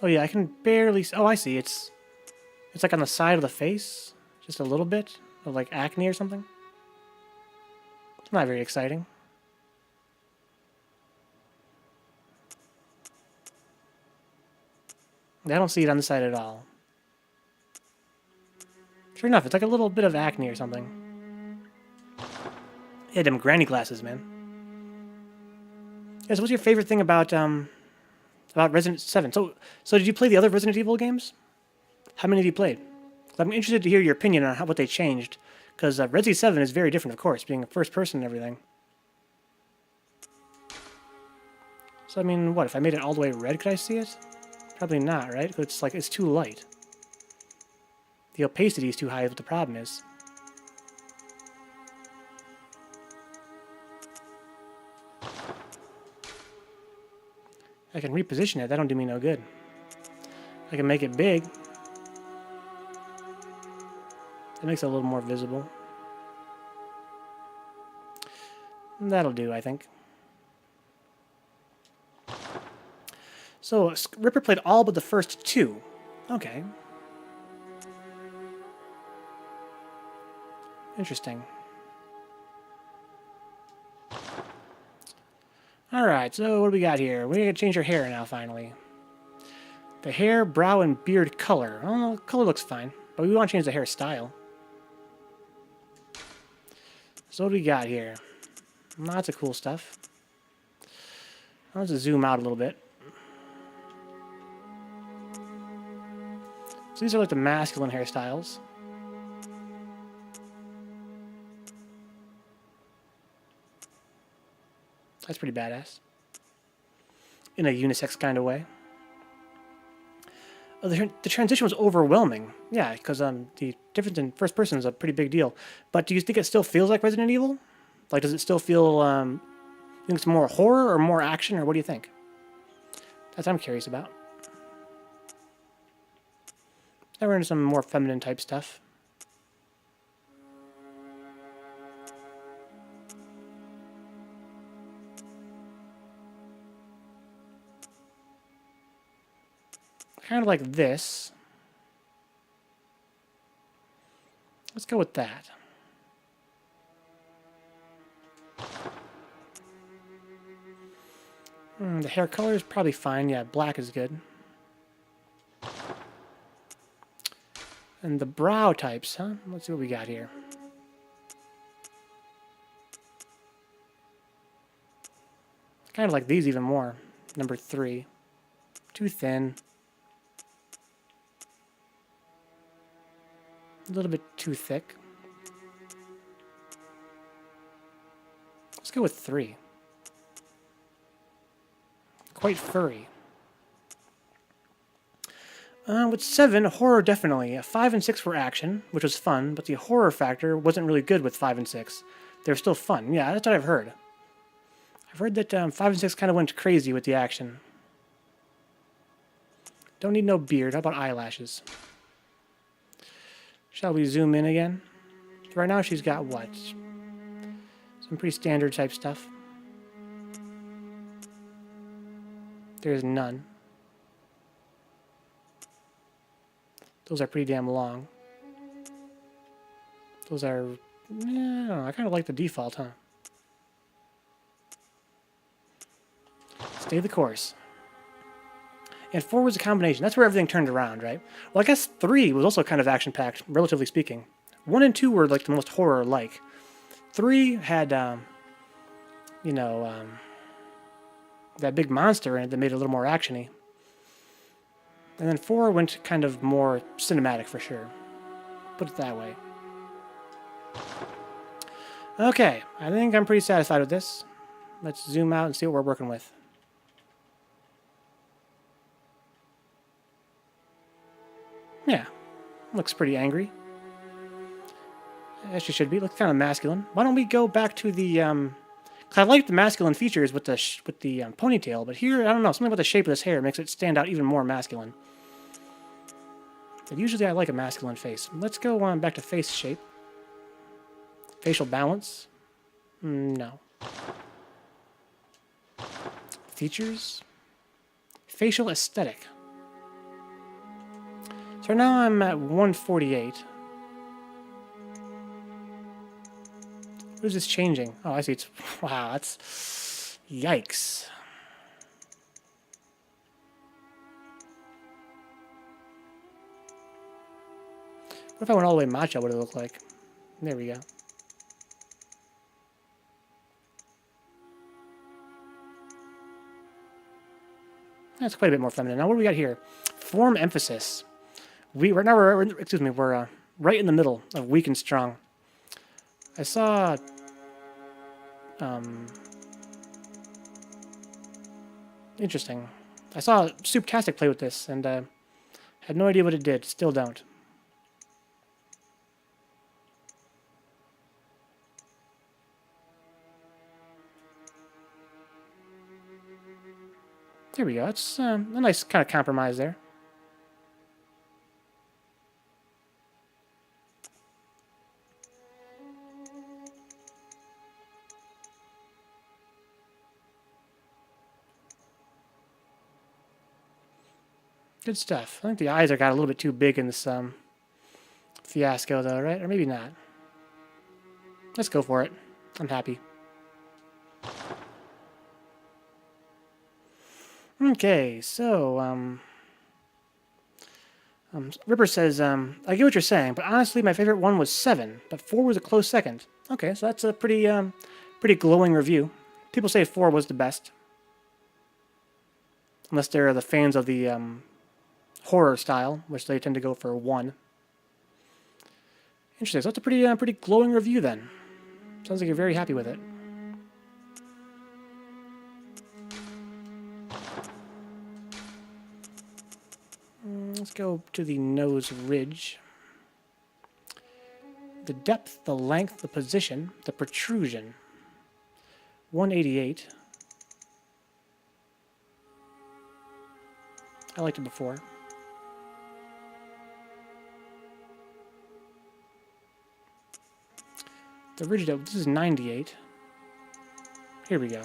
Oh yeah, I can barely... Oh, I see. It's like on the side of the face. Just a little bit of, like, acne or something. It's not very exciting. I don't see it on the side at all. Sure enough, it's like a little bit of acne or something. Yeah, them granny glasses, man. Yes, what's your favorite thing about Resident 7? So did you play the other Resident Evil games? How many have you played? 'Cause I'm interested to hear your opinion on what they changed. Because Resident 7 is very different, of course, being a first person and everything. So I mean, what if I made it all the way red? Could I see it? Probably not, right? 'Cause it's like it's too light. The opacity is too high. Is what the problem is. I can reposition it. That don't do me no good. I can make it big. That makes it a little more visible. That'll do, I think. So, Ripper played all but the first two. Okay. Interesting. Alright, so what do we got here? We're going to change her hair now, finally. The hair, brow, and beard color. Oh, color looks fine, but we want to change the hairstyle. So what do we got here? Lots of cool stuff. Let's zoom out a little bit. So these are like the masculine hairstyles. That's pretty badass. In a unisex kind of way. Oh, the transition was overwhelming. Yeah, because the difference in first person is a pretty big deal. But do you think it still feels like Resident Evil? Like, does it still feel, you think it's more horror or more action, or what do you think? That's what I'm curious about. Now we're into some more feminine type stuff. Kind of like this. Let's go with that. The hair color is probably fine. Yeah, black is good. And the brow types, huh? Let's see what we got here. Kind of like these even more. Number 3. Too thin. A little bit too thick. Let's go with 3. Quite furry. With 7, horror definitely. 5 and 6 were action, which was fun, but the horror factor wasn't really good with 5 and 6. They're still fun. Yeah, that's what I've heard. I've heard that 5 and 6 kind of went crazy with the action. Don't need no beard. How about eyelashes? Shall we zoom in again? Right now she's got what? Some pretty standard type stuff. There's none. Those are pretty damn long. Those are... I don't know, I kind of like the default, huh? Stay the course. And 4 was a combination. That's where everything turned around, right? Well, I guess 3 was also kind of action-packed, relatively speaking. 1 and 2 were like the most horror-like. 3 had, that big monster in it that made it a little more action-y. And then 4 went kind of more cinematic for sure. Put it that way. Okay, I think I'm pretty satisfied with this. Let's zoom out and see what we're working with. Yeah, looks pretty angry. As she should be. Looks kind of masculine. Why don't we go back to the... Cause I like the masculine features with the ponytail, but here, I don't know, something about the shape of this hair makes it stand out even more masculine. But usually I like a masculine face. Let's go on back to face shape. Facial balance. No. Features. Facial aesthetic. So now I'm at 148. What is this changing? Oh, I see. It's... Wow, that's... Yikes. What if I went all the way macho? What would it look like? There we go. That's quite a bit more feminine. Now, what do we got here? Form emphasis. We're right in the middle of weak and strong. I saw interesting. I saw Souptastic play with this and had no idea what it did. Still don't. There we go. It's a nice kind of compromise there. Good stuff. I think the eyes are got a little bit too big in this fiasco, though, right? Or maybe not. Let's go for it. I'm happy. Okay, so Ripper says, I get what you're saying, but honestly, my favorite one was 7, but 4 was a close second. Okay, so that's a pretty glowing review. People say 4 was the best, unless they're the fans of the horror style, which they tend to go for 1. Interesting. So that's a pretty glowing review then. Sounds like you're very happy with it. Let's go to the nose ridge. The depth, the length, the position, the protrusion. 188. I liked it before. The ridge depth, this is 98. Here we go.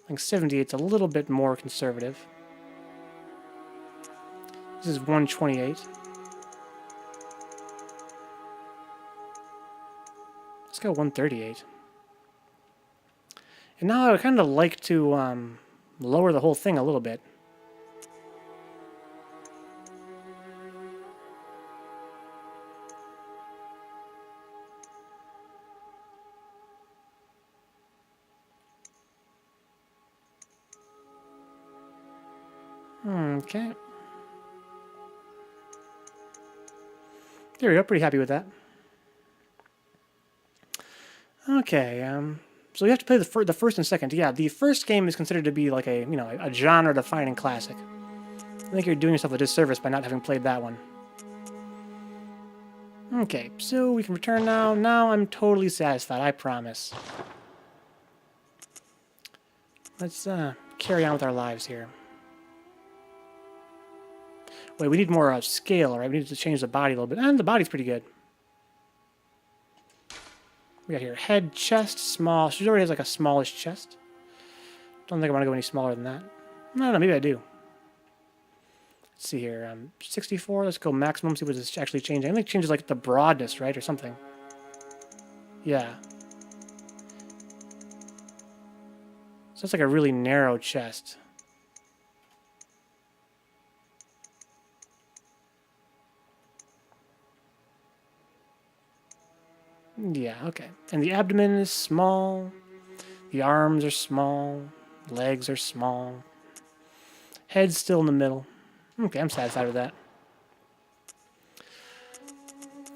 I think 78 is a little bit more conservative. This is 128. Let's go 138. And now I would kind of like to lower the whole thing a little bit. Okay. There we go. Pretty happy with that. Okay. So you have to play the first and second. Yeah, the first game is considered to be like a genre-defining classic. I think you're doing yourself a disservice by not having played that one. Okay, so we can return now. Now I'm totally satisfied. I promise. Let's carry on with our lives here. Wait, we need more scale, right? We need to change the body a little bit. And the body's pretty good. We got here head, chest, small. She already has like a smallish chest. Don't think I want to go any smaller than that. No, maybe I do. Let's see here. 64. Let's go maximum. See what it's actually changing. I think it changes like the broadness, right, or something. Yeah. So it's like a really narrow chest. Yeah, okay. And the abdomen is small. The arms are small. Legs are small. Head's still in the middle. Okay, I'm satisfied with that.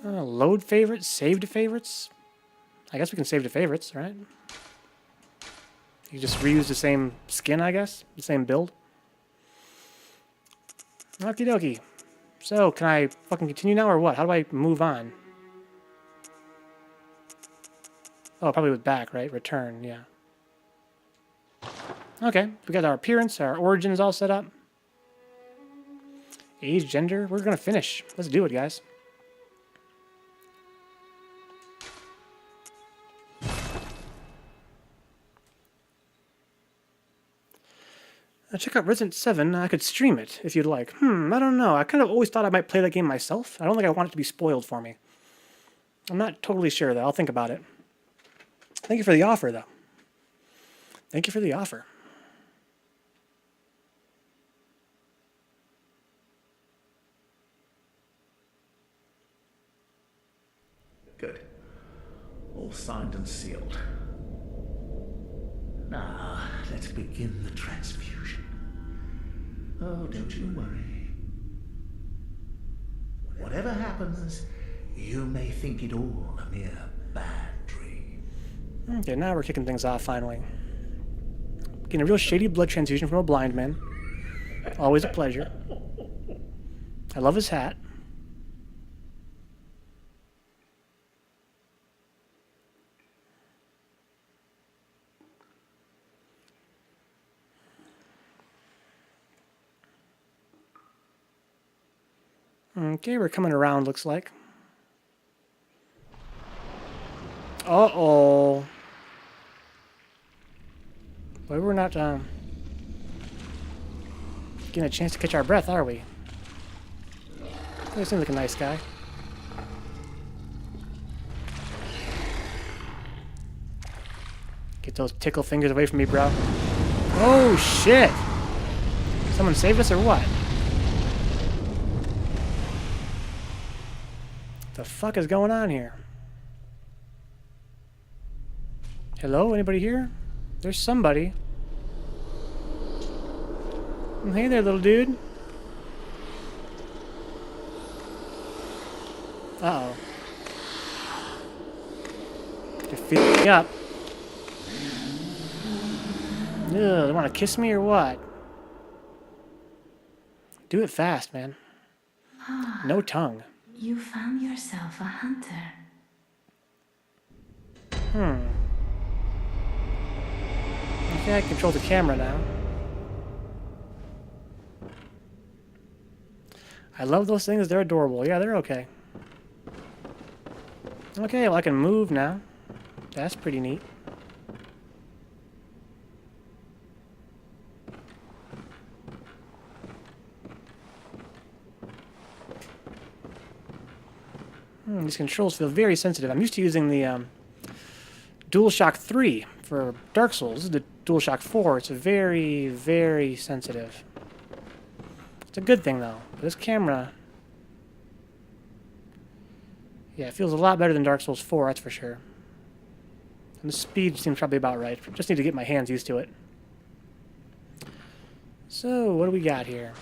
Load favorites, save to favorites. I guess we can save to favorites, right? You just reuse the same skin, I guess? The same build? Okie dokie. So, can I fucking continue now or what? How do I move on? Oh, probably with back, right? Return, yeah. Okay, we got our appearance, our origins all set up. Age, gender, we're gonna finish. Let's do it, guys. Check out Resident 7. I could stream it if you'd like. I don't know. I kind of always thought I might play that game myself. I don't think I want it to be spoiled for me. I'm not totally sure, though. I'll think about it. Thank you for the offer, though. Thank you for the offer. Good. All signed and sealed. Now, let's begin the transfusion. Oh, don't you worry. Whatever happens, you may think it all a mere bad dream. Okay, now we're kicking things off finally. Getting a real shady blood transfusion from a blind man. Always a pleasure. I love his hat. Okay, we're coming around, looks like. Uh-oh. Boy, we're not, getting a chance to catch our breath, are we? He seems like a nice guy. Get those tickle fingers away from me, bro. Oh, shit! Someone saved us or what? The fuck is going on here? Hello? Anybody here? There's somebody. Hey there, little dude. Uh-oh. You're feeling me up. Ugh, they want to kiss me or what? Do it fast, man. No tongue. You found yourself a hunter. Okay, I control the camera now. I love those things. They're adorable. Yeah, they're okay. Okay, well, I can move now. That's pretty neat. These controls feel very sensitive. I'm used to using the DualShock 3 for Dark Souls. This is the DualShock 4. It's very, very sensitive. It's a good thing, though. This camera... Yeah, it feels a lot better than Dark Souls 4, that's for sure. And the speed seems probably about right. Just need to get my hands used to it. So, what do we got here?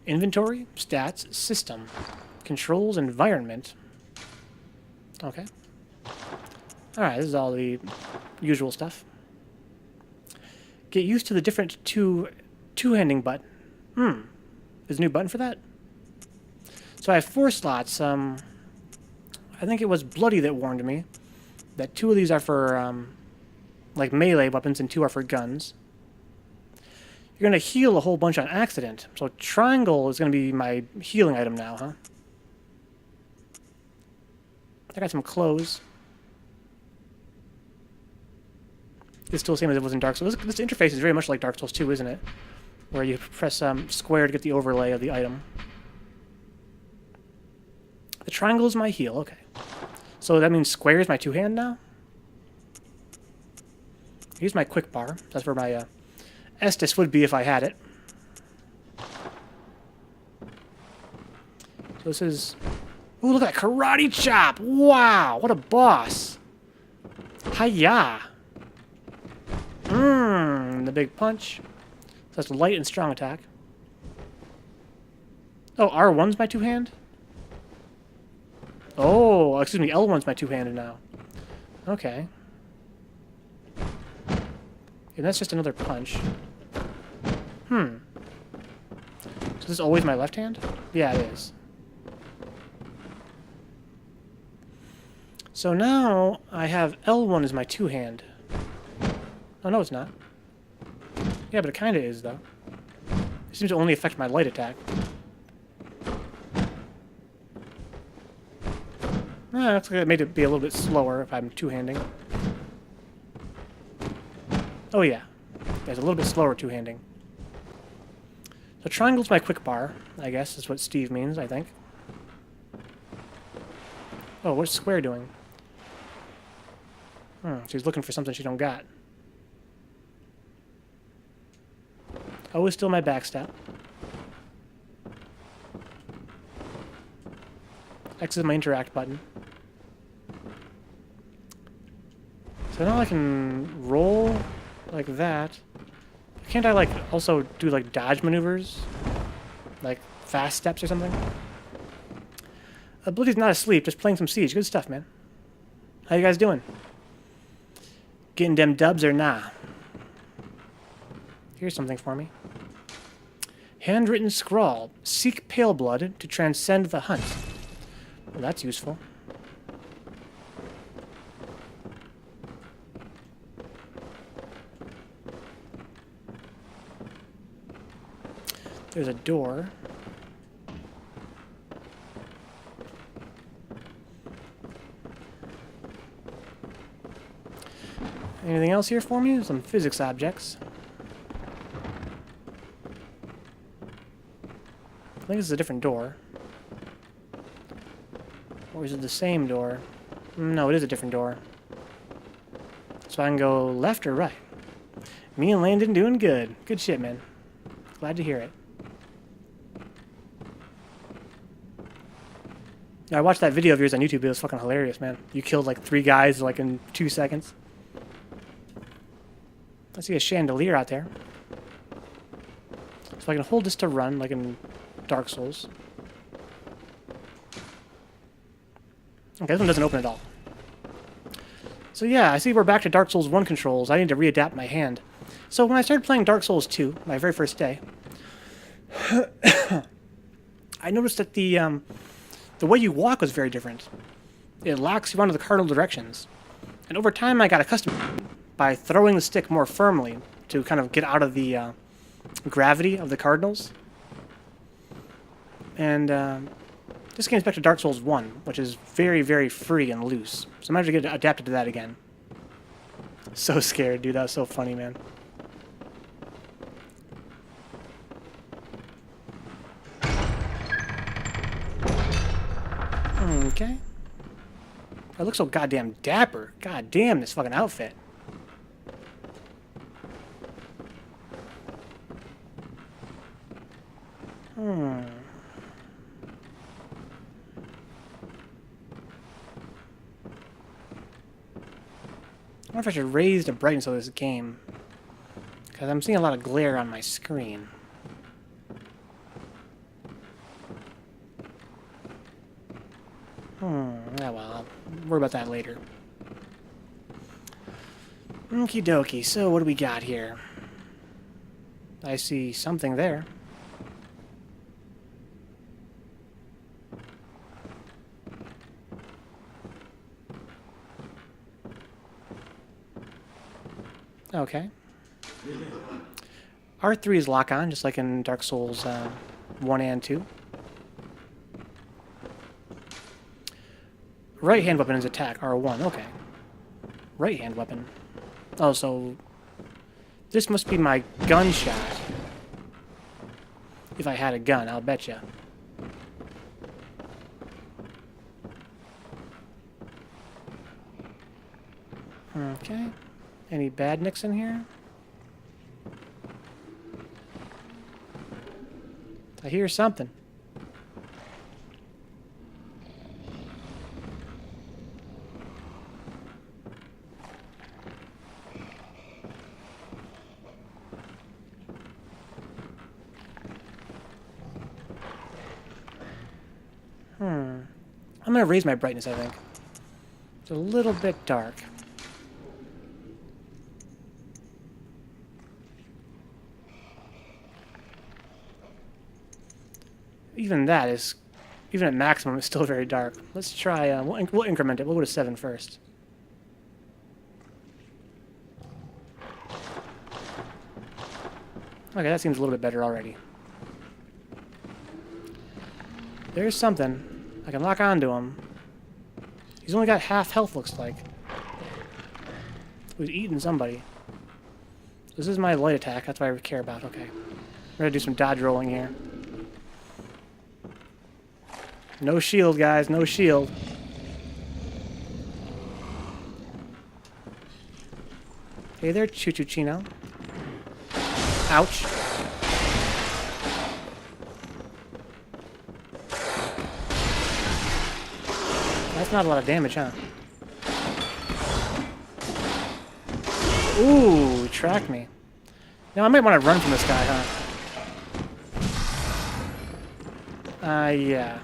Inventory, stats, system, controls, environment. Okay. Alright, this is all the usual stuff. Get used to the different two-handing button. There's a new button for that? So I have 4 slots. I think it was Bloody that warned me that 2 of these are for, like, melee weapons and 2 are for guns. You're going to heal a whole bunch on accident. So triangle is going to be my healing item now, huh? I got some clothes. It's still the same as it was in Dark Souls. This interface is very much like Dark Souls 2, isn't it? Where you press square to get the overlay of the item. The triangle is my heal, okay. So that means square is my 2-hand now? Here's my quick bar. That's where my Estus would be if I had it. So this is... Ooh, look at that karate chop! Wow, what a boss! Hi-ya! The big punch. So that's light and strong attack. Oh, R1's my 2-hand? Oh, excuse me, L1's my 2-handed now. Okay. And that's just another punch. So this is always my left hand? Yeah, it is. So now I have L1 as my 2-hand. Oh, no, it's not. Yeah, but it kind of is, though. It seems to only affect my light attack. Looks like it made it be a little bit slower if I'm 2-handing. Oh, yeah. It's a little bit slower 2-handing. So triangle's my quick bar, I guess, is what Steve means, I think. Oh, what's square doing? She's looking for something she don't got. O is still my backstab. X is my interact button. So now I can roll like that. Can't I, like, also do, like, dodge maneuvers? Like, fast steps or something? Oblivion's not asleep, just playing some Siege. Good stuff, man. How you guys doing? Getting them dubs or nah? Here's something for me. Handwritten scrawl. Seek pale blood to transcend the hunt. Well, that's useful. There's a door. Anything else here for me? Some physics objects. I think this is a different door. Or is it the same door? No, it is a different door. So I can go left or right. Me and Landon doing good. Good shit, man. Glad to hear it. Yeah, I watched that video of yours on YouTube. It was fucking hilarious, man. You killed like 3 guys like in 2 seconds. I see a chandelier out there. So I can hold this to run like in Dark Souls. Okay, this one doesn't open at all. So yeah, I see we're back to Dark Souls 1 controls. I need to readapt my hand. So when I started playing Dark Souls 2, my very first day, I noticed that the way you walk was very different. It locks you onto the cardinal directions. And over time I got accustomed by throwing the stick more firmly to kind of get out of the gravity of the cardinals. And this game's back to Dark Souls 1, which is very, very free and loose. So I'm going to get adapted to that again. So scared, dude. That was so funny, man. Okay. I look so goddamn dapper. God damn, this fucking outfit. I wonder if I should raise the brightness of this game. Because I'm seeing a lot of glare on my screen. Yeah, well, I'll worry about that later. Okie dokie, so what do we got here? I see something there. Okay. R3 is lock on, just like in Dark Souls 1 and 2. Right hand weapon is attack, R1, okay. Right hand weapon. Oh, so this must be my gunshot. If I had a gun, I'll betcha. Okay. Any badniks in here? I hear something. I'm gonna raise my brightness, I think. It's a little bit dark. Even that is, even at maximum, it's still very dark. Let's try, we'll increment it. We'll go to 7 first. Okay, that seems a little bit better already. There's something. I can lock onto him. He's only got half health, looks like. He's eating somebody. This is my light attack. That's what I care about. Okay. We're gonna do some dodge rolling here. No shield, guys. No shield. Hey there, Chino. Ouch. That's not a lot of damage, huh? Ooh, tracked me. Now I might want to run from this guy, huh? Yeah.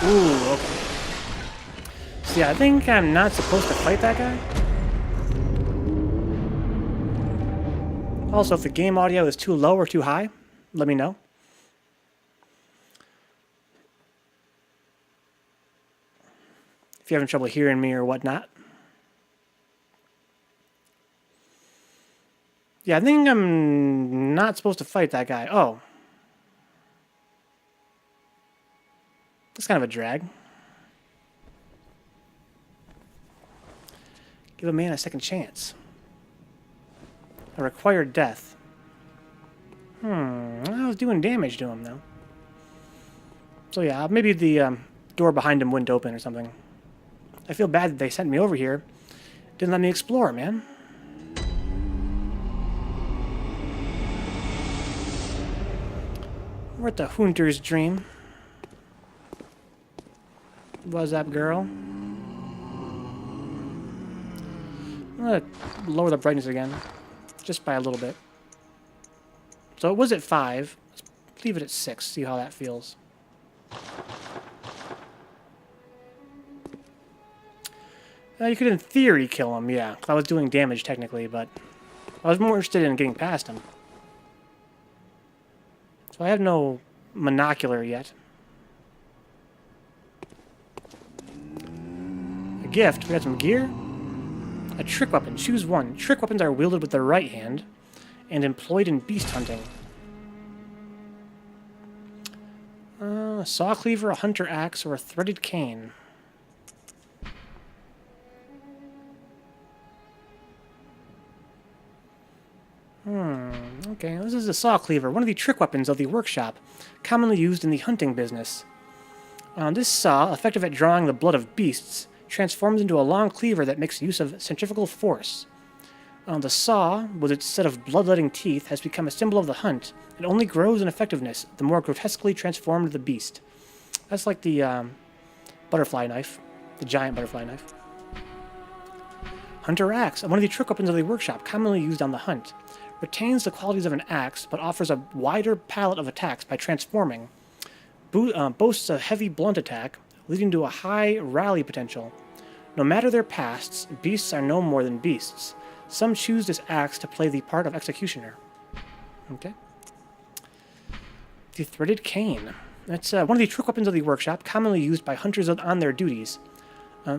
Ooh, okay. So yeah, I think I'm not supposed to fight that guy. Also, if the game audio is too low or too high, let me know. If you're having trouble hearing me or whatnot. Yeah, I think I'm not supposed to fight that guy. Oh. That's kind of a drag. Give a man a second chance. A required death. I was doing damage to him, though. So yeah, maybe the door behind him wouldn't open or something. I feel bad that they sent me over here. Didn't let me explore, man. We're at the Hunter's Dream. What's up, girl? I'm gonna lower the brightness again. Just by a little bit. So it was at 5. Let's leave it at 6, see how that feels. You could, in theory, kill him, yeah. 'Cause I was doing damage, technically, but I was more interested in getting past him. So I have no monocular yet. A gift. We got some gear. A trick weapon. Choose one. Trick weapons are wielded with the right hand and employed in beast hunting. A saw cleaver, a hunter axe, or a threaded cane. Okay, this is a saw cleaver, one of the trick weapons of the workshop, commonly used in the hunting business. This saw, effective at drawing the blood of beasts, transforms into a long cleaver that makes use of centrifugal force. The saw, with its set of bloodletting teeth, has become a symbol of the hunt. It only grows in effectiveness the more grotesquely transformed the beast. That's like the butterfly knife, the giant butterfly knife. Hunter axe, one of the trick weapons of the workshop, commonly used on the hunt. Retains the qualities of an axe, but offers a wider palette of attacks by transforming. Boasts a heavy blunt attack, leading to a high rally potential. No matter their pasts, beasts are no more than beasts. Some choose this axe to play the part of executioner. Okay. The threaded cane. That's one of the trick weapons of the workshop, commonly used by hunters on their duties.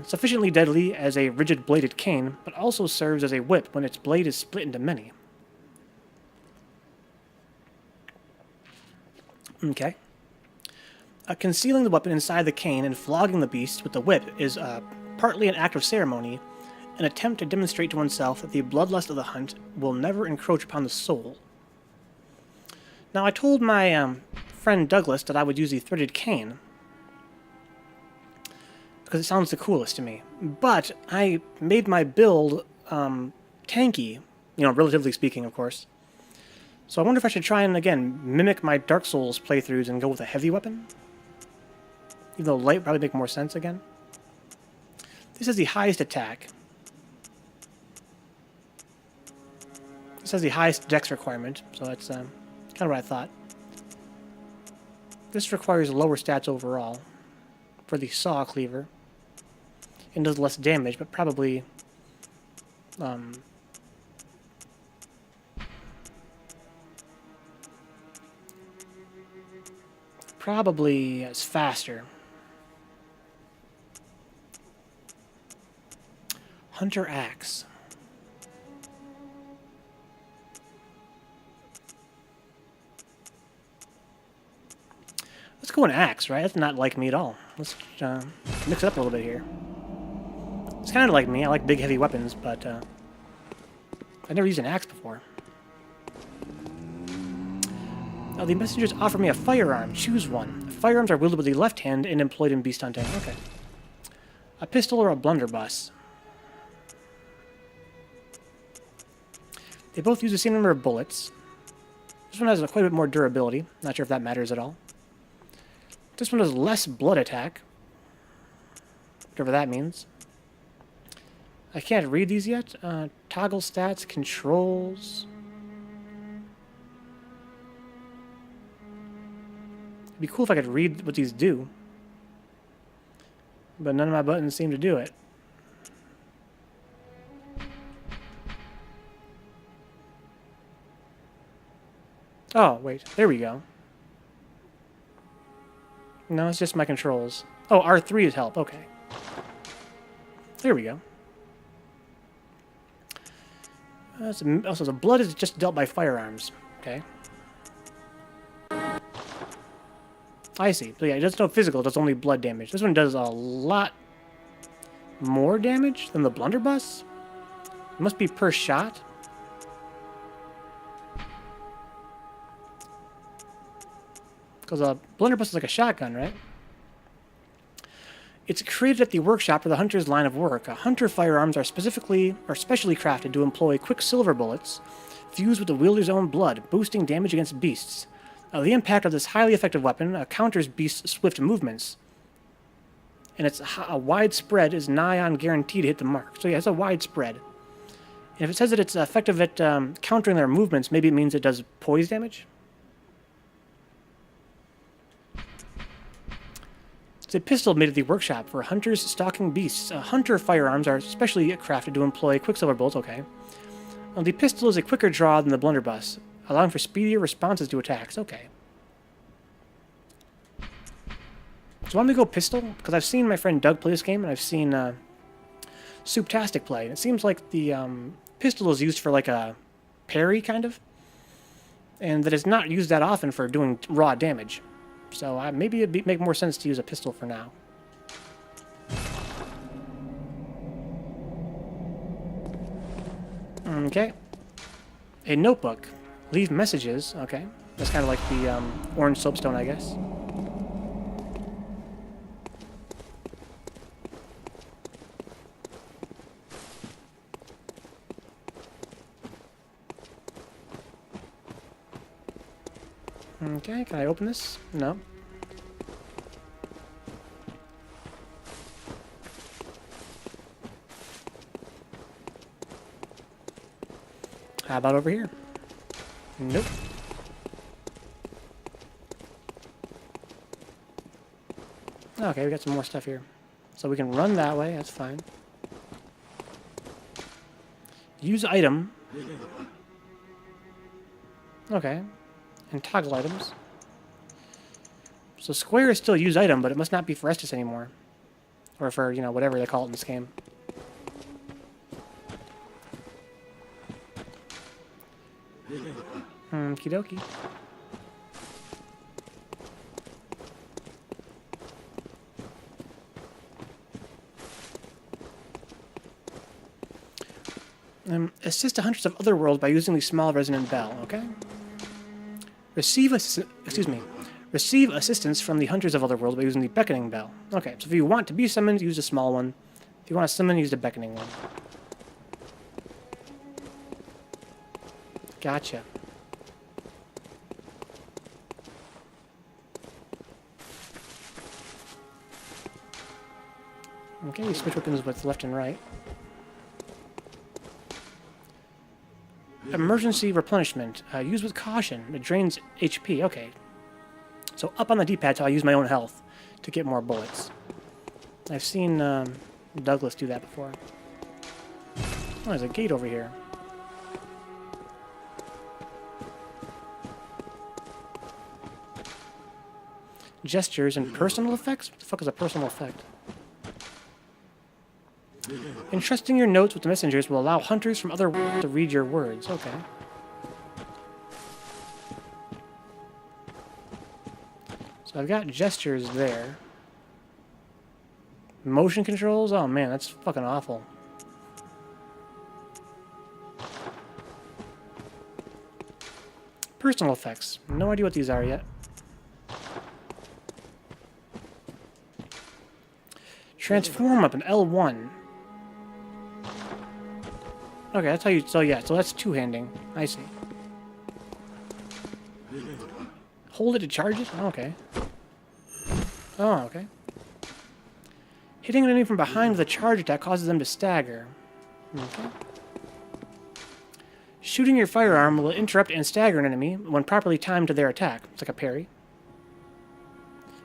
Sufficiently deadly as a rigid-bladed cane, but also serves as a whip when its blade is split into many. Okay. Concealing the weapon inside the cane and flogging the beast with the whip is partly an act of ceremony, an attempt to demonstrate to oneself that the bloodlust of the hunt will never encroach upon the soul. Now, I told my friend Douglas that I would use the threaded cane, because it sounds the coolest to me. But I made my build tanky, relatively speaking, of course. So I wonder if I should try and, again, mimic my Dark Souls playthroughs and go with a heavy weapon. Even though light would probably make more sense again. This is the highest attack. This has the highest dex requirement, so that's kind of what I thought. This requires lower stats overall for the saw cleaver. And does less damage, but probably is faster. Hunter axe. Let's go an axe, right? That's not like me at all. Let's mix it up a little bit here. It's kind of like me. I like big, heavy weapons, but I've never used an axe before. Now, the messengers offer me a firearm. Choose one. Firearms are wielded with the left hand and employed in beast hunting. Okay. A pistol or a blunderbuss. They both use the same number of bullets. This one has quite a bit more durability. Not sure if that matters at all. This one has less blood attack. whatever that means. I can't read these yet. Toggle stats, controls. It'd be cool if I could read what these do. But none of my buttons seem to do it. Oh, wait. There we go. No, it's just my controls. Oh, R3 is help. Okay. There we go. Also, the blood is just dealt by firearms. Okay. I see. So yeah, it does no physical, it does only blood damage. This one does a lot more damage than the blunderbuss? It must be per shot. Because a blunderbuss is like a shotgun, right? It's created at the workshop for the hunter's line of work. Hunter firearms are specially crafted to employ quicksilver bullets fused with the wielder's own blood, boosting damage against beasts. The impact of this highly effective weapon counters beasts' swift movements, and its a wide spread is nigh on guaranteed to hit the mark. So yeah, it's a wide spread. And if it says that it's effective at countering their movements, maybe it means it does poise damage? It's a pistol made at the workshop for hunters stalking beasts. Hunter firearms are specially crafted to employ quicksilver bullets, okay. The pistol is a quicker draw than the blunderbuss, allowing for speedier responses to attacks, okay. So why don't we go pistol? Because I've seen my friend Doug play this game, and I've seen Souptastic play. And it seems like the pistol is used for like a parry, kind of. And that it's not used that often for doing raw damage. So maybe it'd make more sense to use a pistol for now. Okay. A notebook. Leave messages. Okay. That's kind of like the orange soapstone, I guess. Okay, can I open this? No. How about over here? Nope. Okay, we got some more stuff here. So we can run that way, that's fine. Use item. Okay. And toggle items. So square is still use item, but it must not be for Estus anymore. Or for, you know, whatever they call it in this game. Okie dokie. Assist the hunters of other worlds by using the small resonant bell, okay? Receive assistance from the hunters of other worlds by using the beckoning bell. Okay, so if you want to be summoned, use a small one. If you want to summon, use the beckoning one. Gotcha. Okay, you switch weapons with left and right. Emergency replenishment. Use with caution. It drains HP. Okay. So up on the D-pad, so I use my own health to get more bullets. I've seen Douglas do that before. Oh, there's a gate over here. Gestures and personal effects? What the fuck is a personal effect? Entrusting your notes with the messengers will allow hunters from other worlds to read your words. Okay. So I've got gestures there. Motion controls? Oh man, that's fucking awful. Personal effects. No idea what these are yet. Transform up in L1. Okay, that's how you... So yeah, so that's two-handing. I see. Hold it to charge it? Oh, okay. Oh, okay. Hitting an enemy from behind with a charge attack causes them to stagger. Okay. Shooting your firearm will interrupt and stagger an enemy when properly timed to their attack. It's like a parry.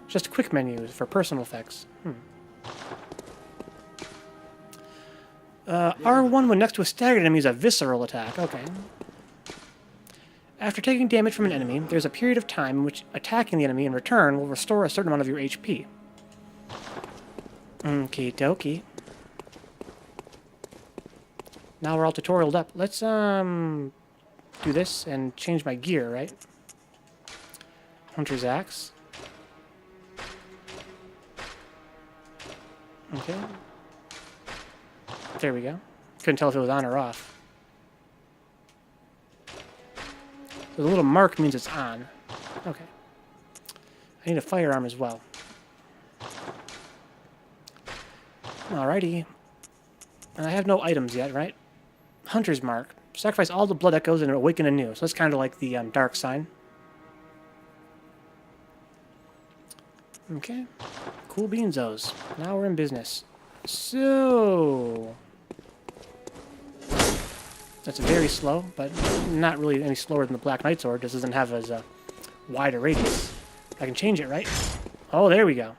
Just quick menus for personal effects. R1 when next to a staggered enemy is a visceral attack. Okay. After taking damage from an enemy, there's a period of time in which attacking the enemy in return will restore a certain amount of your HP. Okie dokie. Now we're all tutorialed up. Let's, do this and change my gear, right? Hunter's Axe. Okay. There we go. Couldn't tell if it was on or off. So the little mark means it's on. Okay. I need a firearm as well. Alrighty. And I have no items yet, right? Hunter's Mark. Sacrifice all the blood echoes and awaken anew. So that's kind of like the dark sign. Okay. Cool beanzos. Now we're in business. So... That's very slow, but not really any slower than the Black Knight Sword. This doesn't have as wide a radius. I can change it, right? Oh, there we go.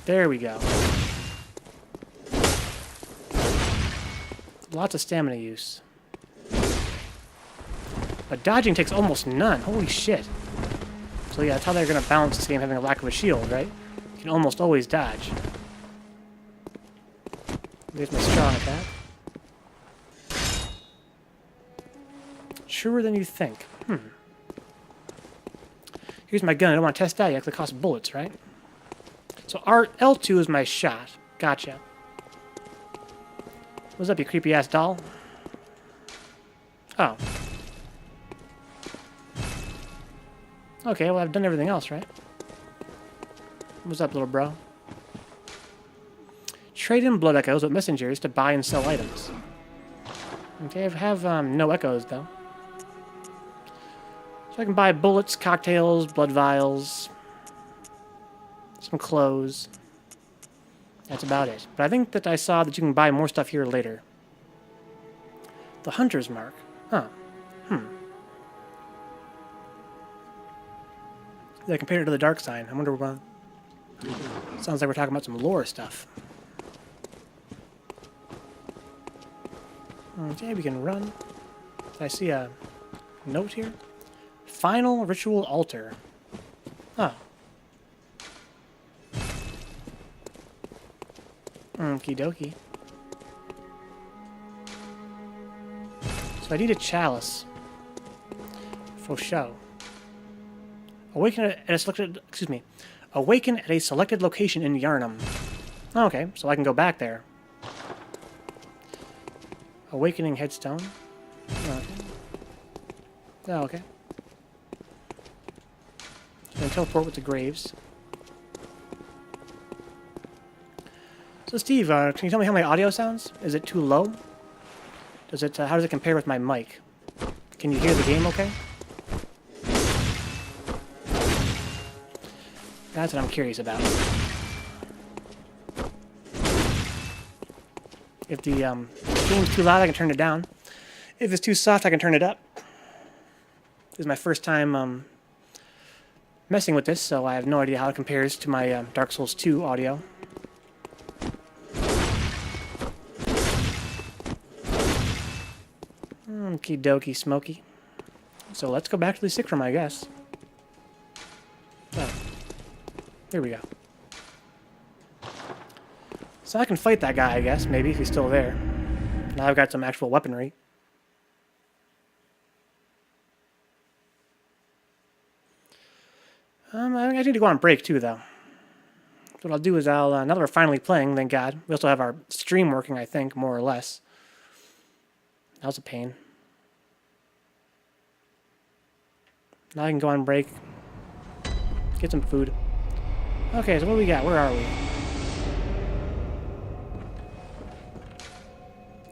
There we go. Lots of stamina use. But dodging takes almost none. Holy shit. So yeah, that's how they're going to balance this game, having a lack of a shield, right? You can almost always dodge. There's my strong attack. Truer than you think. Here's my gun. I don't want to test that yet because it costs bullets, right? So L2 is my shot. Gotcha. What's up, you creepy-ass doll? Oh. Okay, well, I've done everything else, right? What's up, little bro? Trade in blood echoes with messengers to buy and sell items. Okay, I have no echoes, though. So I can buy bullets, cocktails, blood vials, some clothes. That's about it. But I think that I saw that you can buy more stuff here later. The Hunter's Mark. Huh. I compared it to the Dark Sign. I wonder what... Sounds like we're talking about some lore stuff. Okay, we can run. I see a note here. Final Ritual Altar. Oh. Okie dokie. So I need a chalice. For show. Awaken at a selected... Excuse me. Awaken at a selected location in Yarnum. Okay, so I can go back there. Awakening Headstone. Okay. Oh, okay. So I can teleport with the graves. So Steve, can you tell me how my audio sounds? Is it too low? Does it? How does it compare with my mic? Can you hear the game okay? That's what I'm curious about. If the game's too loud, I can turn it down. If it's too soft, I can turn it up. This is my first time messing with this, so I have no idea how it compares to my Dark Souls 2 audio. Okie dokie, Smokey. So let's go back to the sick room, I guess. Oh. Here we go. So I can fight that guy, I guess, maybe, if he's still there. Now I've got some actual weaponry. I need to go on break, too, though. So what I'll do is now that we're finally playing, thank God, we also have our stream working, I think, more or less. That was a pain. Now I can go on break. Get some food. Okay, so what do we got? Where are we?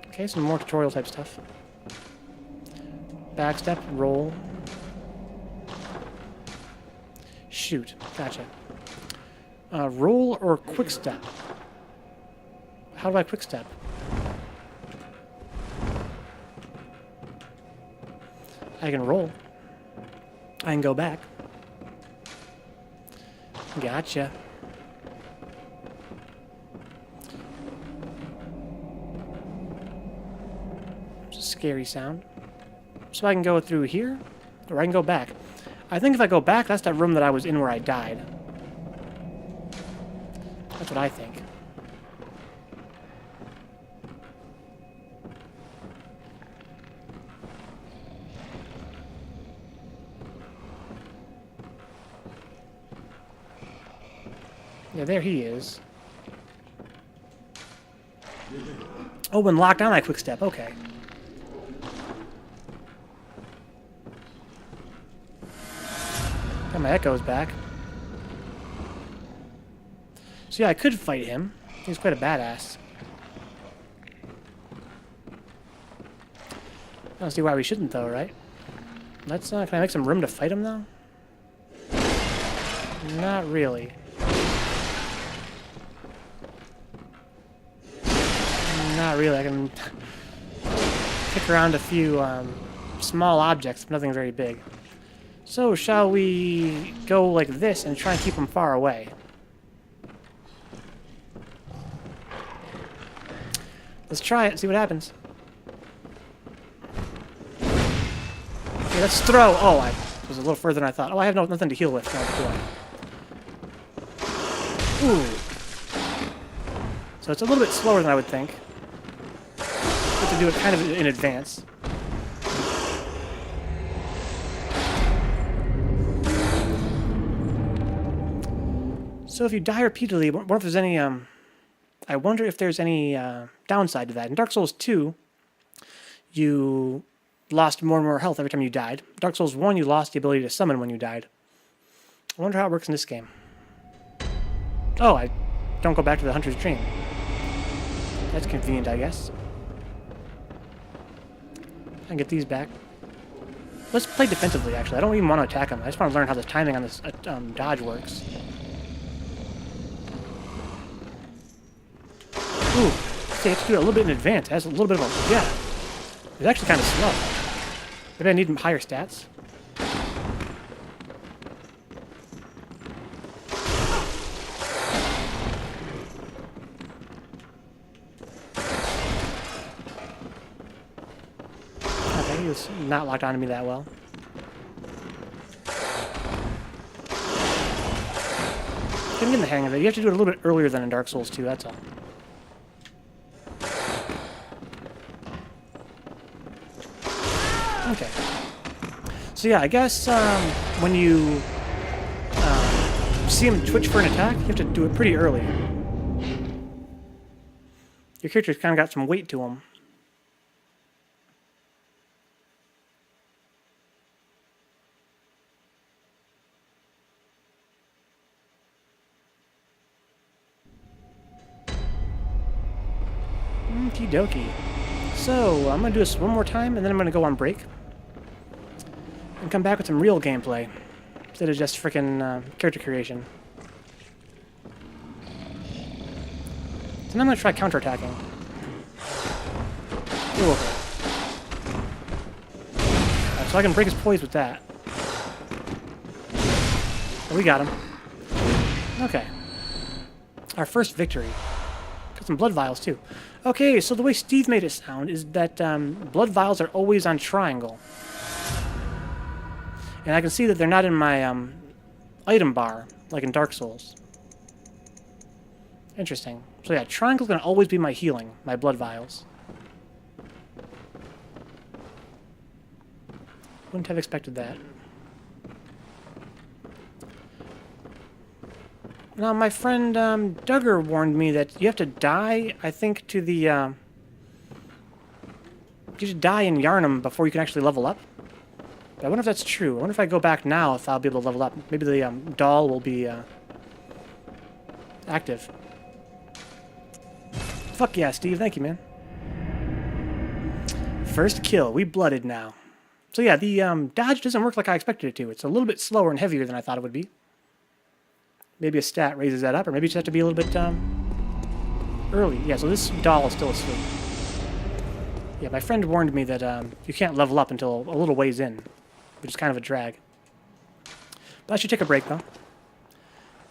Okay, some more tutorial type stuff. Backstep, roll. Shoot, gotcha. Roll or quick step? How do I quick step? I can roll. I can go back. Gotcha. It's a scary sound. So I can go through here, or I can go back. I think if I go back, that's that room that I was in where I died. That's what I think. Yeah, there he is. Oh, when locked on, I quick step. Okay. Got my echoes back. So yeah, I could fight him. He's quite a badass. I don't see why we shouldn't, though, right? Let's. Can I make some room to fight him, though? Not really. Not really. I can kick around a few small objects, but nothing very big. So, shall we go like this and try and keep them far away? Let's try it, see what happens. Okay, let's throw. Oh, I was a little further than I thought. Oh, I have nothing to heal with. Ooh. So it's a little bit slower than I would think. Have to do it kind of in advance. So if you die repeatedly, I wonder if there's any downside to that. In Dark Souls 2, you lost more and more health every time you died. Dark Souls 1, you lost the ability to summon when you died. I wonder how it works in this game. Oh, I don't go back to the Hunter's Dream. That's convenient, I guess. I can get these back. Let's play defensively, actually. I don't even want to attack him. I just want to learn how the timing on this dodge works. Ooh, see, I have to do it a little bit in advance. It has a little bit of a... Yeah. It's actually kind of slow. Maybe I need higher stats. Okay, he was not locked onto me that well. I'm getting the hang of it. You have to do it a little bit earlier than in Dark Souls 2, that's all. Okay. So yeah, I guess when you see him twitch for an attack, you have to do it pretty early. Your character's kind of got some weight to him. Okie dokie. So, I'm going to do this one more time, and then I'm going to go on break. And come back with some real gameplay. Instead of just frickin' character creation. So now I'm going to try counterattacking. Ooh, okay. So I can break his poise with that. Oh, we got him. Okay. Our first victory. Got some blood vials, too. Okay, so the way Steve made it sound is that blood vials are always on triangle. And I can see that they're not in my item bar, like in Dark Souls. Interesting. So yeah, triangle's going to always be my healing, my blood vials. Wouldn't have expected that. Now, my friend Duggar warned me that you have to die, I think, to the... you should die in Yarnum before you can actually level up. But I wonder if that's true. I wonder if I go back now if I'll be able to level up. Maybe the doll will be active. Fuck yeah, Steve. Thank you, man. First kill. We blooded now. So yeah, the dodge doesn't work like I expected it to. It's a little bit slower and heavier than I thought it would be. Maybe a stat raises that up, or maybe you just have to be a little bit early. Yeah, so this doll is still asleep. Yeah, my friend warned me that you can't level up until a little ways in, which is kind of a drag. But I should take a break, though.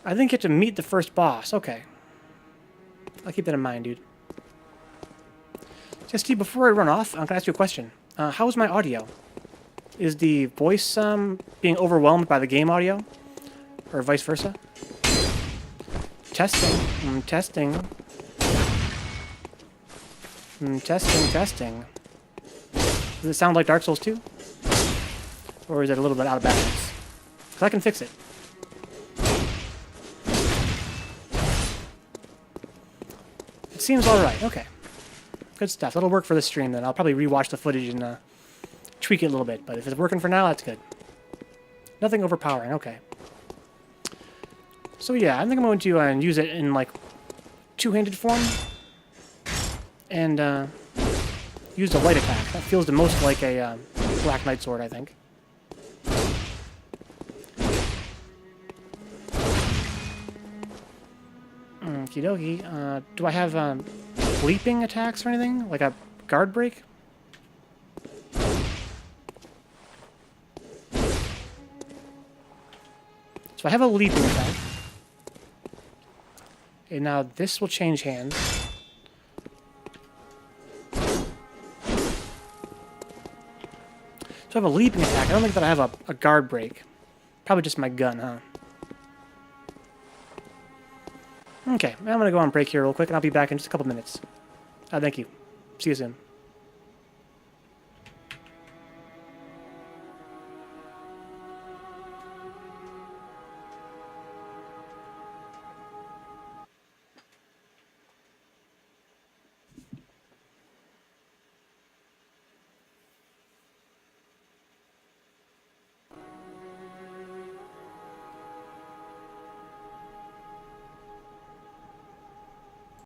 I think you have to meet the first boss. Okay. I'll keep that in mind, dude. Just Steve, before I run off, I'm going to ask you a question. How is my audio? Is the voice being overwhelmed by the game audio? Or vice versa? Testing. Testing. Testing. Does it sound like Dark Souls 2? Or is it a little bit out of balance? Because I can fix it. It seems alright. Okay. Good stuff. That'll work for the stream then. I'll probably rewatch the footage and tweak it a little bit. But if it's working for now, that's good. Nothing overpowering. Okay. So yeah, I think I'm going to use it in like two-handed form. And use the light attack. That feels the most like a Black Knight sword, I think. Okie dokie. Do I have leaping attacks or anything? Like a guard break? So I have a leaping attack. Okay, now this will change hands. So I have a leaping attack. I don't think that I have a guard break. Probably just my gun, huh? Okay, I'm going to go on break here real quick, and I'll be back in just a couple minutes. Thank you. See you soon.